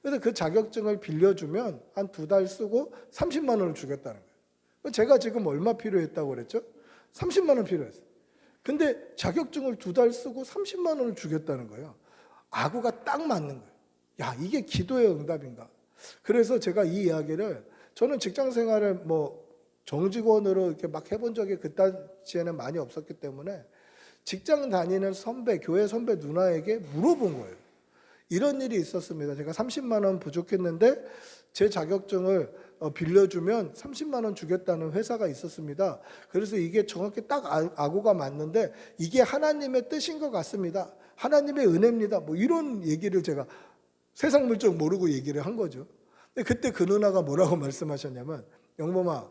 그래서 그 자격증을 빌려주면 한 2달 쓰고 30만 원을 주겠다는 거예요. 제가 지금 얼마 필요했다고 그랬죠? 30만 원 필요했어요. 근데 자격증을 2달 쓰고 30만 원을 주겠다는 거예요. 아구가 딱 맞는 거예요. 야, 이게 기도의 응답인가? 그래서 제가 이 이야기를, 저는 직장 생활을 뭐 정직원으로 이렇게 막 해본 적이 그 당시에는 많이 없었기 때문에 직장 다니는 선배, 교회 선배 누나에게 물어본 거예요. 이런 일이 있었습니다. 제가 30만 원 부족했는데 제 자격증을 빌려주면 30만 원 주겠다는 회사가 있었습니다. 그래서 이게 정확히 딱 아고가 맞는데 이게 하나님의 뜻인 것 같습니다. 하나님의 은혜입니다. 뭐 이런 얘기를 제가 세상 물정 모르고 얘기를 한 거죠. 근데 그때 그 누나가 뭐라고 말씀하셨냐면, 영범아,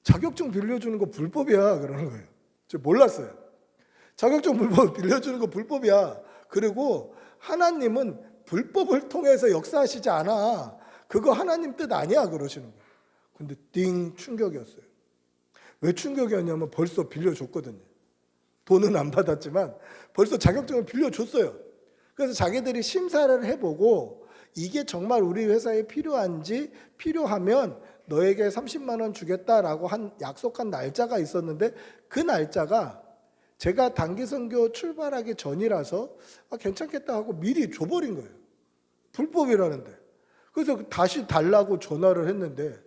자격증 빌려주는 거 불법이야 그러는 거예요. 저 몰랐어요. 자격증 빌려주는 거 불법이야. 그리고 하나님은 불법을 통해서 역사하시지 않아. 그거 하나님 뜻 아니야 그러시는 거예요. 근데 띵 충격이었어요. 왜 충격이었냐면 벌써 빌려줬거든요. 돈은 안 받았지만 벌써 자격증을 빌려줬어요. 그래서 자기들이 심사를 해보고 이게 정말 우리 회사에 필요한지, 필요하면 너에게 30만 원 주겠다라고 약속한 날짜가 있었는데 그 날짜가 제가 단기 선교 출발하기 전이라서 괜찮겠다 하고 미리 줘버린 거예요. 불법이라는데. 그래서 다시 달라고 전화를 했는데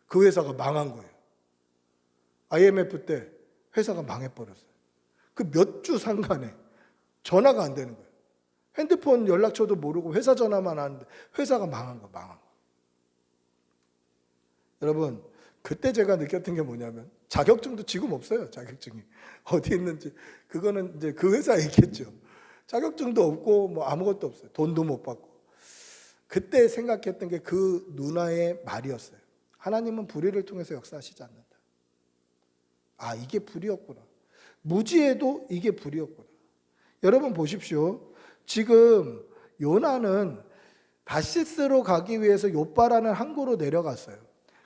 그 회사가 망한 거예요. IMF 때 회사가 망해버렸어요. 그 몇 주 상간에 전화가 안 되는 거예요. 핸드폰 연락처도 모르고 회사 전화만 하는데 회사가 망한 거. 여러분, 그때 제가 느꼈던 게 뭐냐면 자격증도 지금 없어요. 자격증이 어디 있는지 그거는 이제 그 회사에 있겠죠. 자격증도 없고 뭐 아무것도 없어요. 돈도 못 받고. 그때 생각했던 게 그 누나의 말이었어요. 하나님은 불의를 통해서 역사하시지 않는다. 아, 이게 불이었구나. 무지해도 이게 불이었구나. 여러분 보십시오. 지금 요나는 다시스로 가기 위해서 요빠라는 항구로 내려갔어요.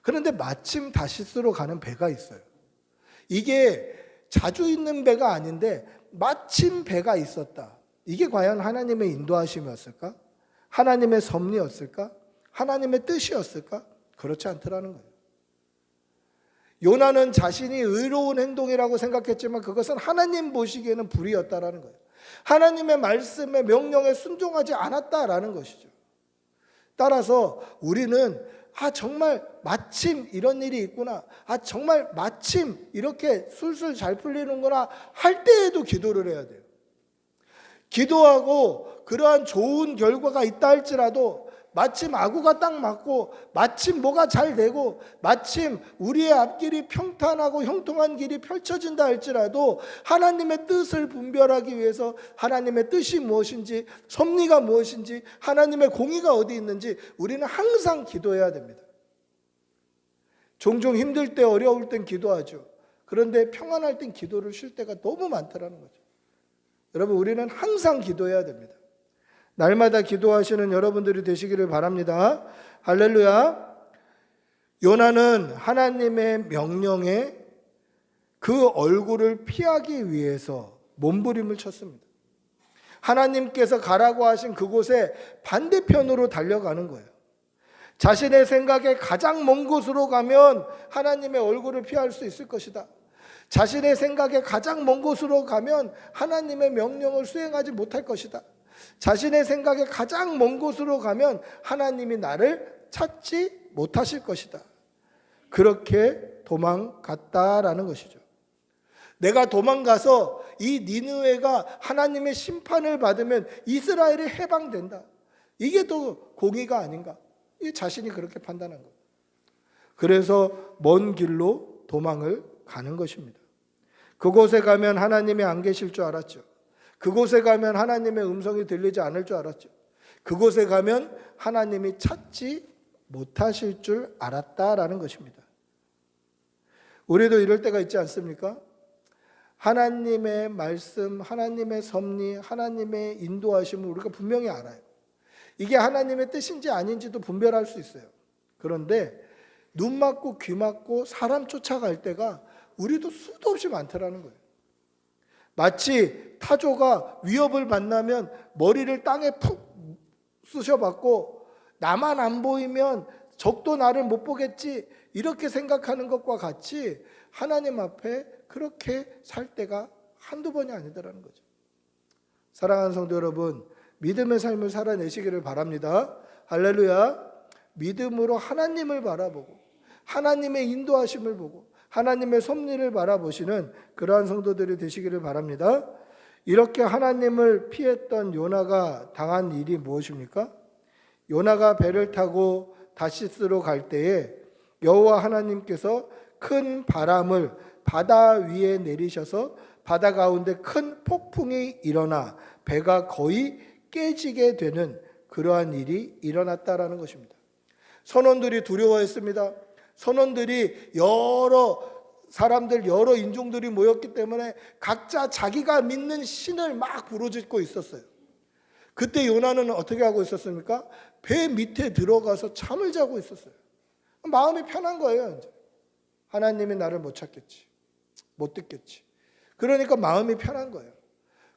그런데 마침 다시스로 가는 배가 있어요. 이게 자주 있는 배가 아닌데 마침 배가 있었다. 이게 과연 하나님의 인도하심이었을까? 하나님의 섭리였을까? 하나님의 뜻이었을까? 그렇지 않더라는 거예요. 요나는 자신이 의로운 행동이라고 생각했지만 그것은 하나님 보시기에는 불의였다라는 거예요. 하나님의 말씀에 명령에 순종하지 않았다라는 것이죠. 따라서 우리는 정말 마침 이런 일이 있구나. 정말 마침 이렇게 술술 잘 풀리는구나 할 때에도 기도를 해야 돼요. 기도하고 그러한 좋은 결과가 있다 할지라도 마침 아구가 딱 맞고 마침 뭐가 잘 되고 마침 우리의 앞길이 평탄하고 형통한 길이 펼쳐진다 할지라도 하나님의 뜻을 분별하기 위해서 하나님의 뜻이 무엇인지 섭리가 무엇인지 하나님의 공의가 어디 있는지 우리는 항상 기도해야 됩니다. 종종 힘들 때 어려울 땐 기도하죠. 그런데 평안할 땐 기도를 쉴 때가 너무 많다라는 거죠. 여러분 우리는 항상 기도해야 됩니다. 날마다 기도하시는 여러분들이 되시기를 바랍니다. 할렐루야. 요나는 하나님의 명령에 그 얼굴을 피하기 위해서 몸부림을 쳤습니다. 하나님께서 가라고 하신 그곳에 반대편으로 달려가는 거예요. 자신의 생각에 가장 먼 곳으로 가면 하나님의 얼굴을 피할 수 있을 것이다. 자신의 생각에 가장 먼 곳으로 가면 하나님의 명령을 수행하지 못할 것이다. 자신의 생각에 가장 먼 곳으로 가면 하나님이 나를 찾지 못하실 것이다. 그렇게 도망갔다라는 것이죠. 내가 도망가서 이 니느웨가 하나님의 심판을 받으면 이스라엘이 해방된다. 이게 또 공의가 아닌가? 이 자신이 그렇게 판단한 거예요. 그래서 먼 길로 도망을 가는 것입니다. 그곳에 가면 하나님이 안 계실 줄 알았죠. 그곳에 가면 하나님의 음성이 들리지 않을 줄 알았죠. 그곳에 가면 하나님이 찾지 못하실 줄 알았다라는 것입니다. 우리도 이럴 때가 있지 않습니까? 하나님의 말씀, 하나님의 섭리, 하나님의 인도하심을 우리가 분명히 알아요. 이게 하나님의 뜻인지 아닌지도 분별할 수 있어요. 그런데 눈 맞고 귀 맞고 사람 쫓아갈 때가 우리도 수도 없이 많더라는 거예요. 마치 타조가 위협을 만나면 머리를 땅에 푹 쑤셔박고 나만 안 보이면 적도 나를 못 보겠지 이렇게 생각하는 것과 같이 하나님 앞에 그렇게 살 때가 한두 번이 아니더라는 거죠. 사랑하는 성도 여러분, 믿음의 삶을 살아내시기를 바랍니다. 할렐루야. 믿음으로 하나님을 바라보고 하나님의 인도하심을 보고 하나님의 섭리를 바라보시는 그러한 성도들이 되시기를 바랍니다. 이렇게 하나님을 피했던 요나가 당한 일이 무엇입니까? 요나가 배를 타고 다시스로 갈 때에 여호와 하나님께서 큰 바람을 바다 위에 내리셔서 바다 가운데 큰 폭풍이 일어나 배가 거의 깨지게 되는 그러한 일이 일어났다라는 것입니다. 선원들이 두려워했습니다. 선원들이 여러 사람들, 여러 인종들이 모였기 때문에 각자 자기가 믿는 신을 막 부르짖고 있었어요. 그때 요나는 어떻게 하고 있었습니까? 배 밑에 들어가서 잠을 자고 있었어요. 마음이 편한 거예요. 이제. 하나님이 나를 못 찾겠지, 못 듣겠지. 그러니까 마음이 편한 거예요.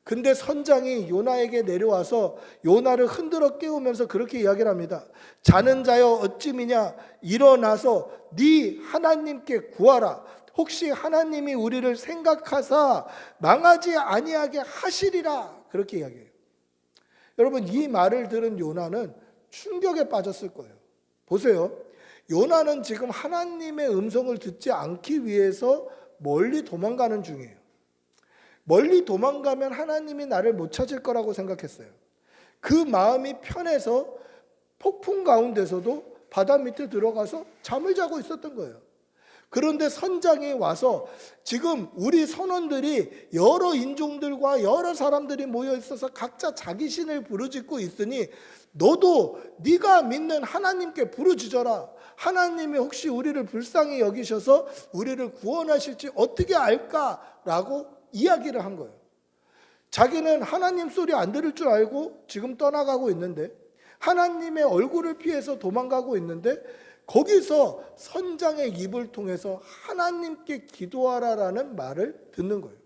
근데 선장이 요나에게 내려와서 요나를 흔들어 깨우면서 그렇게 이야기를 합니다. 자는 자여 어찌 미냐, 일어나서 네 하나님께 구하라. 혹시 하나님이 우리를 생각하사 망하지 아니하게 하시리라. 그렇게 이야기해요. 여러분, 이 말을 들은 요나는 충격에 빠졌을 거예요. 보세요. 요나는 지금 하나님의 음성을 듣지 않기 위해서 멀리 도망가는 중이에요. 멀리 도망가면 하나님이 나를 못 찾을 거라고 생각했어요. 그 마음이 편해서 폭풍 가운데서도 바다 밑에 들어가서 잠을 자고 있었던 거예요. 그런데 선장이 와서 지금 우리 선원들이 여러 인종들과 여러 사람들이 모여 있어서 각자 자기 신을 부르짖고 있으니 너도 네가 믿는 하나님께 부르짖어라. 하나님이 혹시 우리를 불쌍히 여기셔서 우리를 구원하실지 어떻게 알까라고 이야기를 한 거예요. 자기는 하나님 소리 안 들을 줄 알고 지금 떠나가고 있는데 하나님의 얼굴을 피해서 도망가고 있는데 거기서 선장의 입을 통해서 하나님께 기도하라라는 말을 듣는 거예요.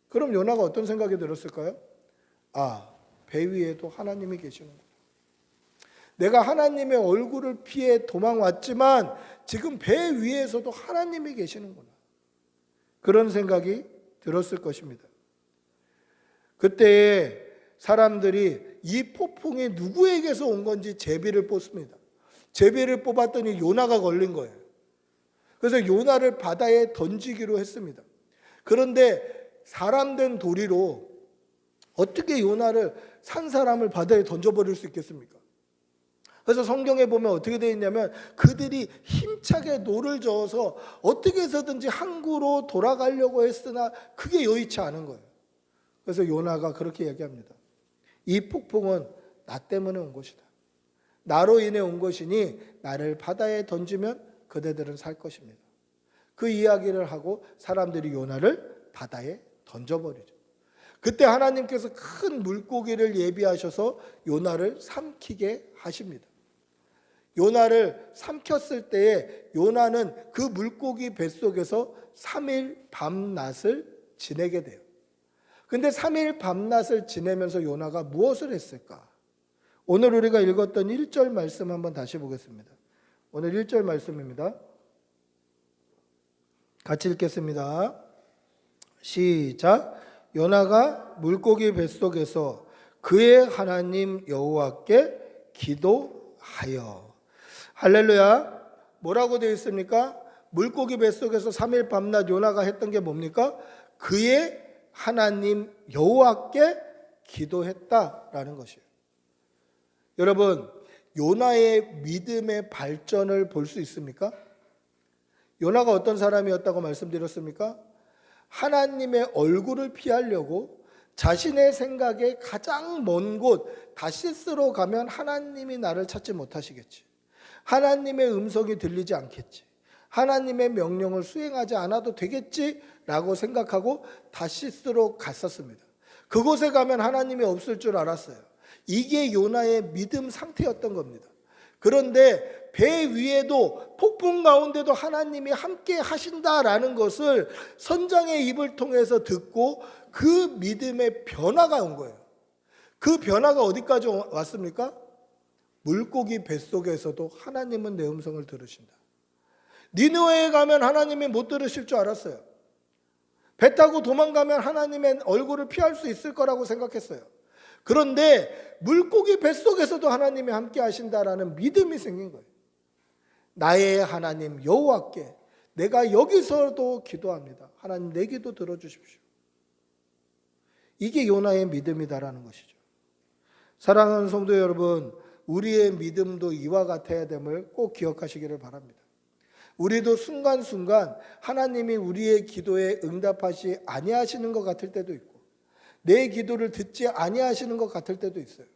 그럼 요나가 어떤 생각이 들었을까요? 아, 배 위에도 하나님이 계시는구나. 내가 하나님의 얼굴을 피해 도망왔지만 지금 배 위에서도 하나님이 계시는구나. 그런 생각이 들었을 것입니다. 그때 사람들이 이 폭풍이 누구에게서 온 건지 제비를 뽑습니다. 제비를 뽑았더니 요나가 걸린 거예요. 그래서 요나를 바다에 던지기로 했습니다. 그런데 사람 된 도리로 어떻게 요나를 산 사람을 바다에 던져버릴 수 있겠습니까? 그래서 성경에 보면 어떻게 되어 있냐면 그들이 힘차게 노를 저어서 어떻게 해서든지 항구로 돌아가려고 했으나 그게 여의치 않은 거예요. 그래서 요나가 그렇게 얘기합니다. 이 폭풍은 나 때문에 온 것이다. 나로 인해 온 것이니 나를 바다에 던지면 그대들은 살 것입니다. 그 이야기를 하고 사람들이 요나를 바다에 던져버리죠. 그때 하나님께서 큰 물고기를 예비하셔서 요나를 삼키게 하십니다. 요나를 삼켰을 때에 요나는 그 물고기 뱃속에서 3일 밤낮을 지내게 돼요. 근데 3일 밤낮을 지내면서 요나가 무엇을 했을까? 오늘 우리가 읽었던 1절 말씀 한번 다시 보겠습니다. 오늘 1절 말씀입니다. 같이 읽겠습니다. 시작. 요나가 물고기 뱃속에서 그의 하나님 여호와께 기도하여. 할렐루야. 뭐라고 되어 있습니까? 물고기 뱃속에서 3일 밤낮 요나가 했던 게 뭡니까? 그의 하나님 여호와께 기도했다라는 것이에요. 여러분, 요나의 믿음의 발전을 볼 수 있습니까? 요나가 어떤 사람이었다고 말씀드렸습니까? 하나님의 얼굴을 피하려고 자신의 생각에 가장 먼 곳 다시스로 가면 하나님이 나를 찾지 못하시겠지. 하나님의 음성이 들리지 않겠지. 하나님의 명령을 수행하지 않아도 되겠지라고 생각하고 다시스로 갔었습니다. 그곳에 가면 하나님이 없을 줄 알았어요. 이게 요나의 믿음 상태였던 겁니다. 그런데 배 위에도 폭풍 가운데도 하나님이 함께 하신다라는 것을 선장의 입을 통해서 듣고 그 믿음의 변화가 온 거예요. 그 변화가 어디까지 왔습니까? 물고기 뱃속에서도 하나님은 내 음성을 들으신다. 니느웨에 가면 하나님이 못 들으실 줄 알았어요. 배 타고 도망가면 하나님의 얼굴을 피할 수 있을 거라고 생각했어요. 그런데 물고기 뱃속에서도 하나님이 함께 하신다라는 믿음이 생긴 거예요. 나의 하나님 여호와께 내가 여기서도 기도합니다. 하나님 내 기도 들어주십시오. 이게 요나의 믿음이다라는 것이죠. 사랑하는 성도 여러분, 우리의 믿음도 이와 같아야 됨을 꼭 기억하시기를 바랍니다. 우리도 순간순간 하나님이 우리의 기도에 응답하시 아니하시는 것 같을 때도 있고 내 기도를 듣지 아니하시는 것 같을 때도 있어요.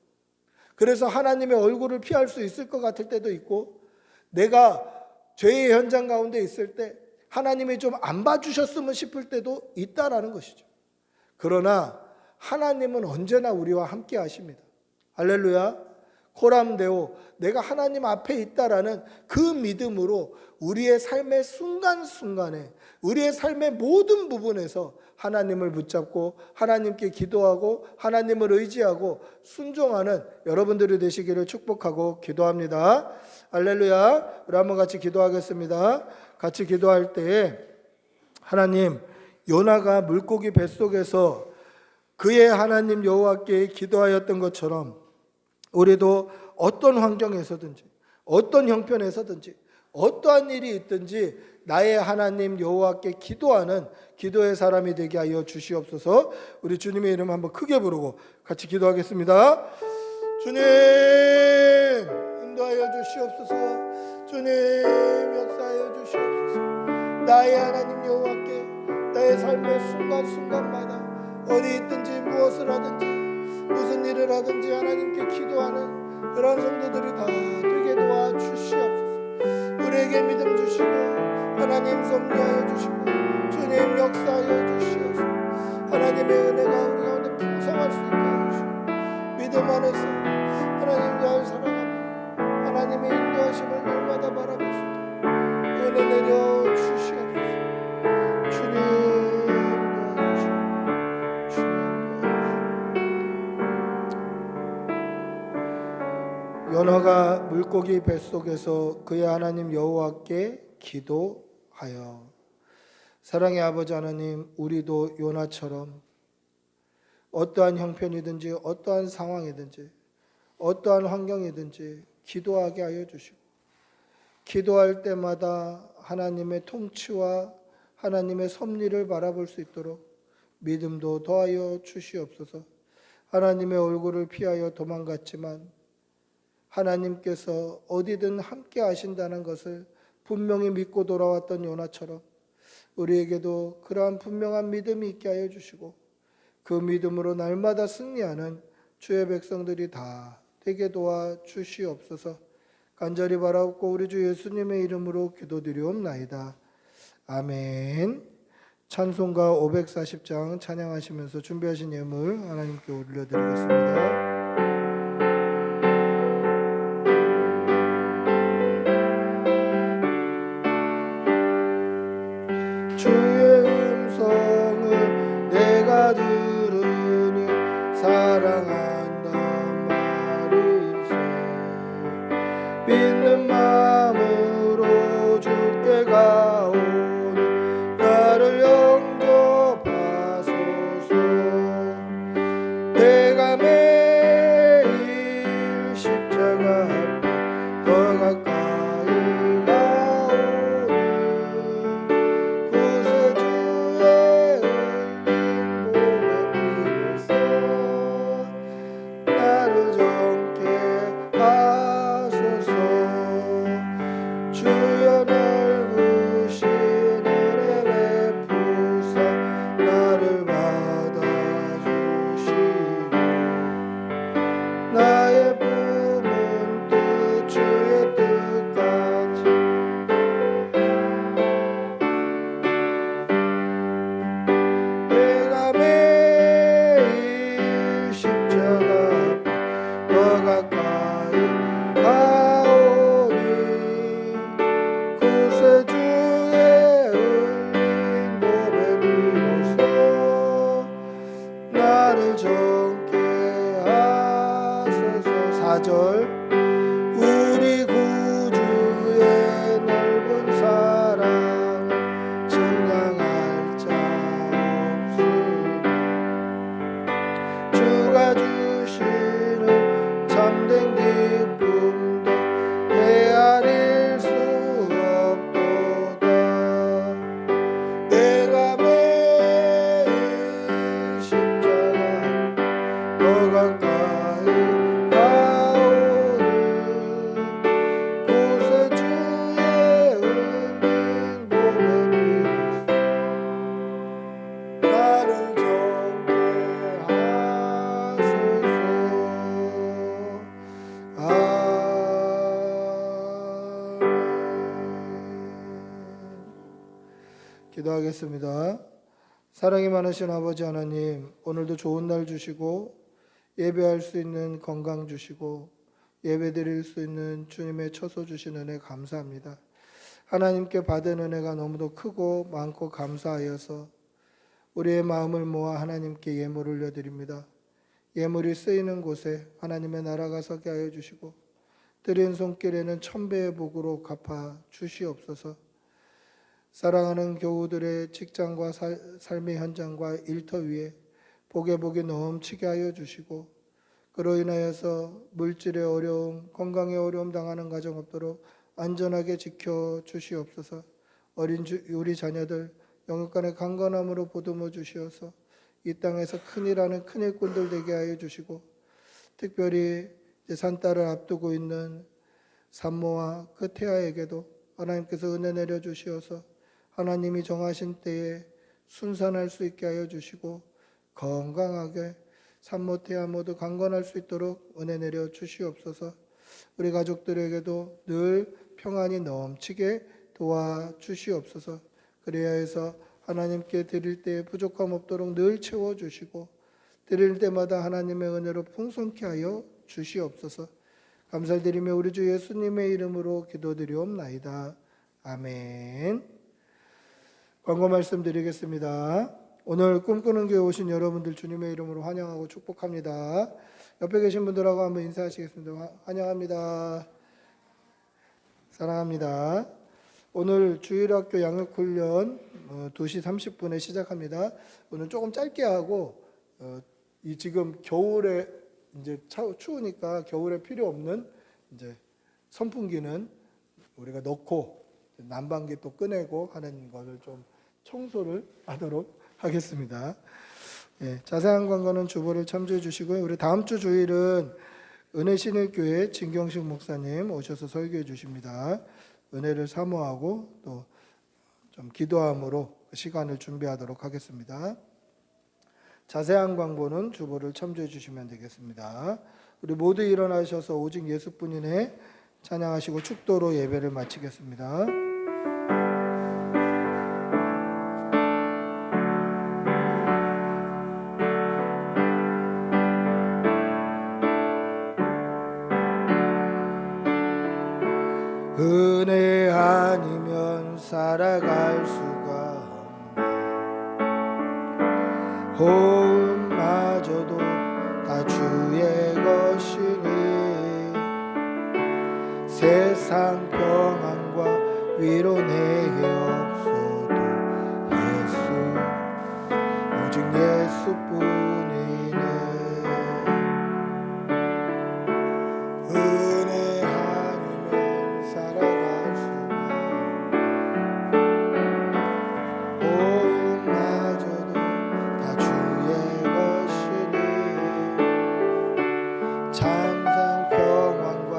그래서 하나님의 얼굴을 피할 수 있을 것 같을 때도 있고 내가 죄의 현장 가운데 있을 때 하나님이 좀 안 봐주셨으면 싶을 때도 있다라는 것이죠. 그러나 하나님은 언제나 우리와 함께 하십니다. 할렐루야. 코람데오, 내가 하나님 앞에 있다라는 그 믿음으로 우리의 삶의 순간순간에 우리의 삶의 모든 부분에서 하나님을 붙잡고 하나님께 기도하고 하나님을 의지하고 순종하는 여러분들이 되시기를 축복하고 기도합니다. 할렐루야. 우리 한번 같이 기도하겠습니다. 같이 기도할 때 하나님, 요나가 물고기 뱃속에서 그의 하나님 여호와께 기도하였던 것처럼 우리도 어떤 환경에서든지 어떤 형편에서든지 어떠한 일이 있든지 나의 하나님 여호와께 기도하는 기도의 사람이 되게 하여 주시옵소서. 우리 주님의 이름 한번 크게 부르고 같이 기도하겠습니다. 주님 인도하여 주시옵소서. 주님 역사하여 주시옵소서. 나의 하나님 여호와께 나의 삶의 순간순간마다 어디 있든지 무엇을 하든지 무슨 일을 하든지 하나님께 기도하는 그런 성도들이 다 되게 도와주시옵소서. 우리에게 믿음 주시고 하나님 섭리하여 주시고 주님 역사하여 주시옵소서. 하나님의 은혜가 우리 가운데 풍성할 수 있게 해주시고 믿음 안에서 하나님 잘 살아가며 하나님의 인도하심을 날마다 바라볼 수 있도록 은혜 내려 주시옵소서. 주님 요나가 물고기 뱃속에서 그의 하나님 여호와께 기도하여. 사랑의 아버지 하나님, 우리도 요나처럼 어떠한 형편이든지 어떠한 상황이든지 어떠한 환경이든지 기도하게 하여 주시고 기도할 때마다 하나님의 통치와 하나님의 섭리를 바라볼 수 있도록 믿음도 더하여 주시옵소서. 하나님의 얼굴을 피하여 도망갔지만 하나님께서 어디든 함께 하신다는 것을 분명히 믿고 돌아왔던 요나처럼 우리에게도 그러한 분명한 믿음이 있게 하여 주시고 그 믿음으로 날마다 승리하는 주의 백성들이 다 되게 도와 주시옵소서. 간절히 바라옵고 우리 주 예수님의 이름으로 기도드리옵나이다. 아멘. 찬송가 540장 찬양하시면서 준비하신 예물 하나님께 올려드리겠습니다. 주의 음성을 내가 들으니 사랑한단 말이세. 믿는 마음으로 주께 가오니 나를 영접하소서. 내가 매일 십자가 앞에 더 가까이 가오니 구세주의 흘린 몸의 피로써 나를 정케 하소서. 주여 넓으신 은혜 베푸사 나를 받아주시고 나의 품은 뜻 주의 뜻같이 내가 매일 십자가 앞에 더 가까이 가오니 구세주의 흘린 몸의 피로써 나를 정케 하소서. 4절 우리 구주의 넓은 사랑을 증량할 자 없으니 주가 주시는 참된 기쁨도 헤아릴 수 없도다. 내가 매일 십자가 더 가까이 가오니 구세주의 흘린 몸의 피로써 나를 정케 하소서. 아멘. 기도하겠습니다. 사랑이 많으신 아버지 하나님, 오늘도 좋은 날 주시고 예배할 수 있는 건강 주시고 예배 드릴 수 있는 주님의 처소 주신 은혜 감사합니다. 하나님께 받은 은혜가 너무도 크고 많고 감사하여서 우리의 마음을 모아 하나님께 예물을 올려드립니다. 예물이 쓰이는 곳에 하나님의 나라가 서게 하여 주시고 드린 손길에는 천배의 복으로 갚아 주시옵소서. 사랑하는 교우들의 직장과 삶의 현장과 일터 위에 복의 복이 넘치게 하여 주시고 그로 인하여서 물질의 어려움, 건강의 어려움 당하는 가정 없도록 안전하게 지켜 주시옵소서. 어린 우리 자녀들 영육간의 강건함으로 보듬어 주시어서 이 땅에서 큰일하는 큰일꾼들 되게 하여 주시고 특별히 산딸을 앞두고 있는 산모와 그 태아에게도 하나님께서 은혜 내려 주시어서 하나님이 정하신 때에 순산할 수 있게 하여 주시고 건강하게 산모 태아 모두 강건할 수 있도록 은혜 내려 주시옵소서. 우리 가족들에게도 늘 평안이 넘치게 도와주시옵소서. 그래야 해서 하나님께 드릴 때 부족함 없도록 늘 채워주시고 드릴 때마다 하나님의 은혜로 풍성케 하여 주시옵소서. 감사드리며 우리 주 예수님의 이름으로 기도드리옵나이다. 아멘. 광고 말씀드리겠습니다. 오늘 꿈꾸는 교회 오신 여러분들 주님의 이름으로 환영하고 축복합니다. 옆에 계신 분들하고 한번 인사하시겠습니다. 환영합니다. 사랑합니다. 오늘 주일학교 양육훈련 2시 30분에 시작합니다. 오늘 조금 짧게 하고 이 지금 겨울에 이제 추우니까 겨울에 필요 없는 이제 선풍기는 우리가 넣고 난방기 또 꺼내고 하는 것을 좀 청소를 하도록 하겠습니다. 예, 자세한 광고는 주보를 참조해 주시고요. 우리 다음 주 주일은 은혜신일교회 진경식 목사님 오셔서 설교해 주십니다. 은혜를 사모하고 또 좀 기도함으로 시간을 준비하도록 하겠습니다. 자세한 광고는 주보를 참조해 주시면 되겠습니다. 우리 모두 일어나셔서 오직 예수뿐이네 찬양하시고 축도로 예배를 마치겠습니다. 은혜 아니면 살아갈 수가 없네. 호흡마저도 다 주의 것이니 세상 평안과 위로 내게 없어도 오직 예수뿐이네. 은혜 아니면 살아갈 수가 호흡마저도 다 주의 것이니 참상 평안과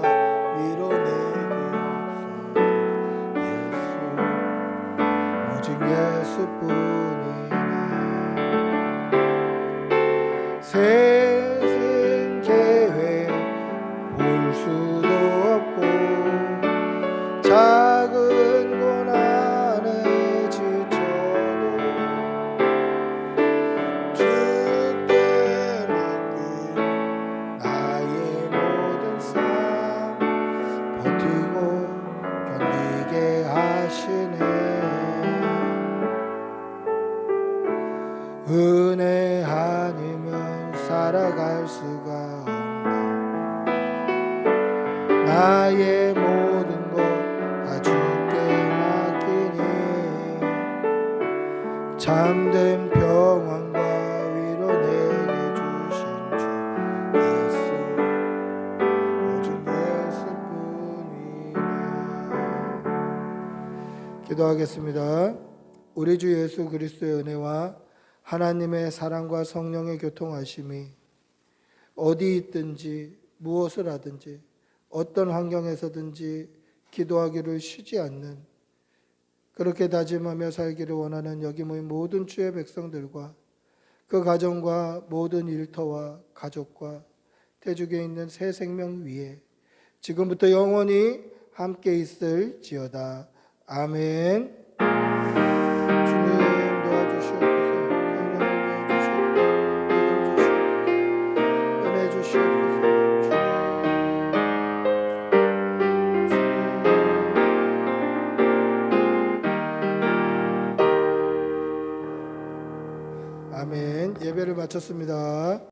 위로 내게 없어 오직 예수뿐이네. 세상 계획 볼 수도 없고 작은 고난에 지쳐도 주께 맡긴 나의 모든 삶 버티고 견디게 하시네. 은혜 아니면 살아갈 수가 없네. 나의 모든 것 다 주께 맡기니 참된 평안과 위로 내게 주신 주 예수 오직 예수뿐이네. 기도하겠습니다. 우리 주 예수 그리스도의 은혜와 하나님의 사랑과 성령의 교통하심이 어디 있든지 무엇을 하든지 어떤 환경에서든지 기도하기를 쉬지 않는 그렇게 다짐하며 살기를 원하는 여기 모인 모든 주의 백성들과 그 가정과 모든 일터와 가족과 태중에 있는 새 생명 위에 지금부터 영원히 함께 있을지어다. 아멘. 주님 도와주시옵소서. 은혜 주시옵소서. 아멘. 예배를 마쳤습니다.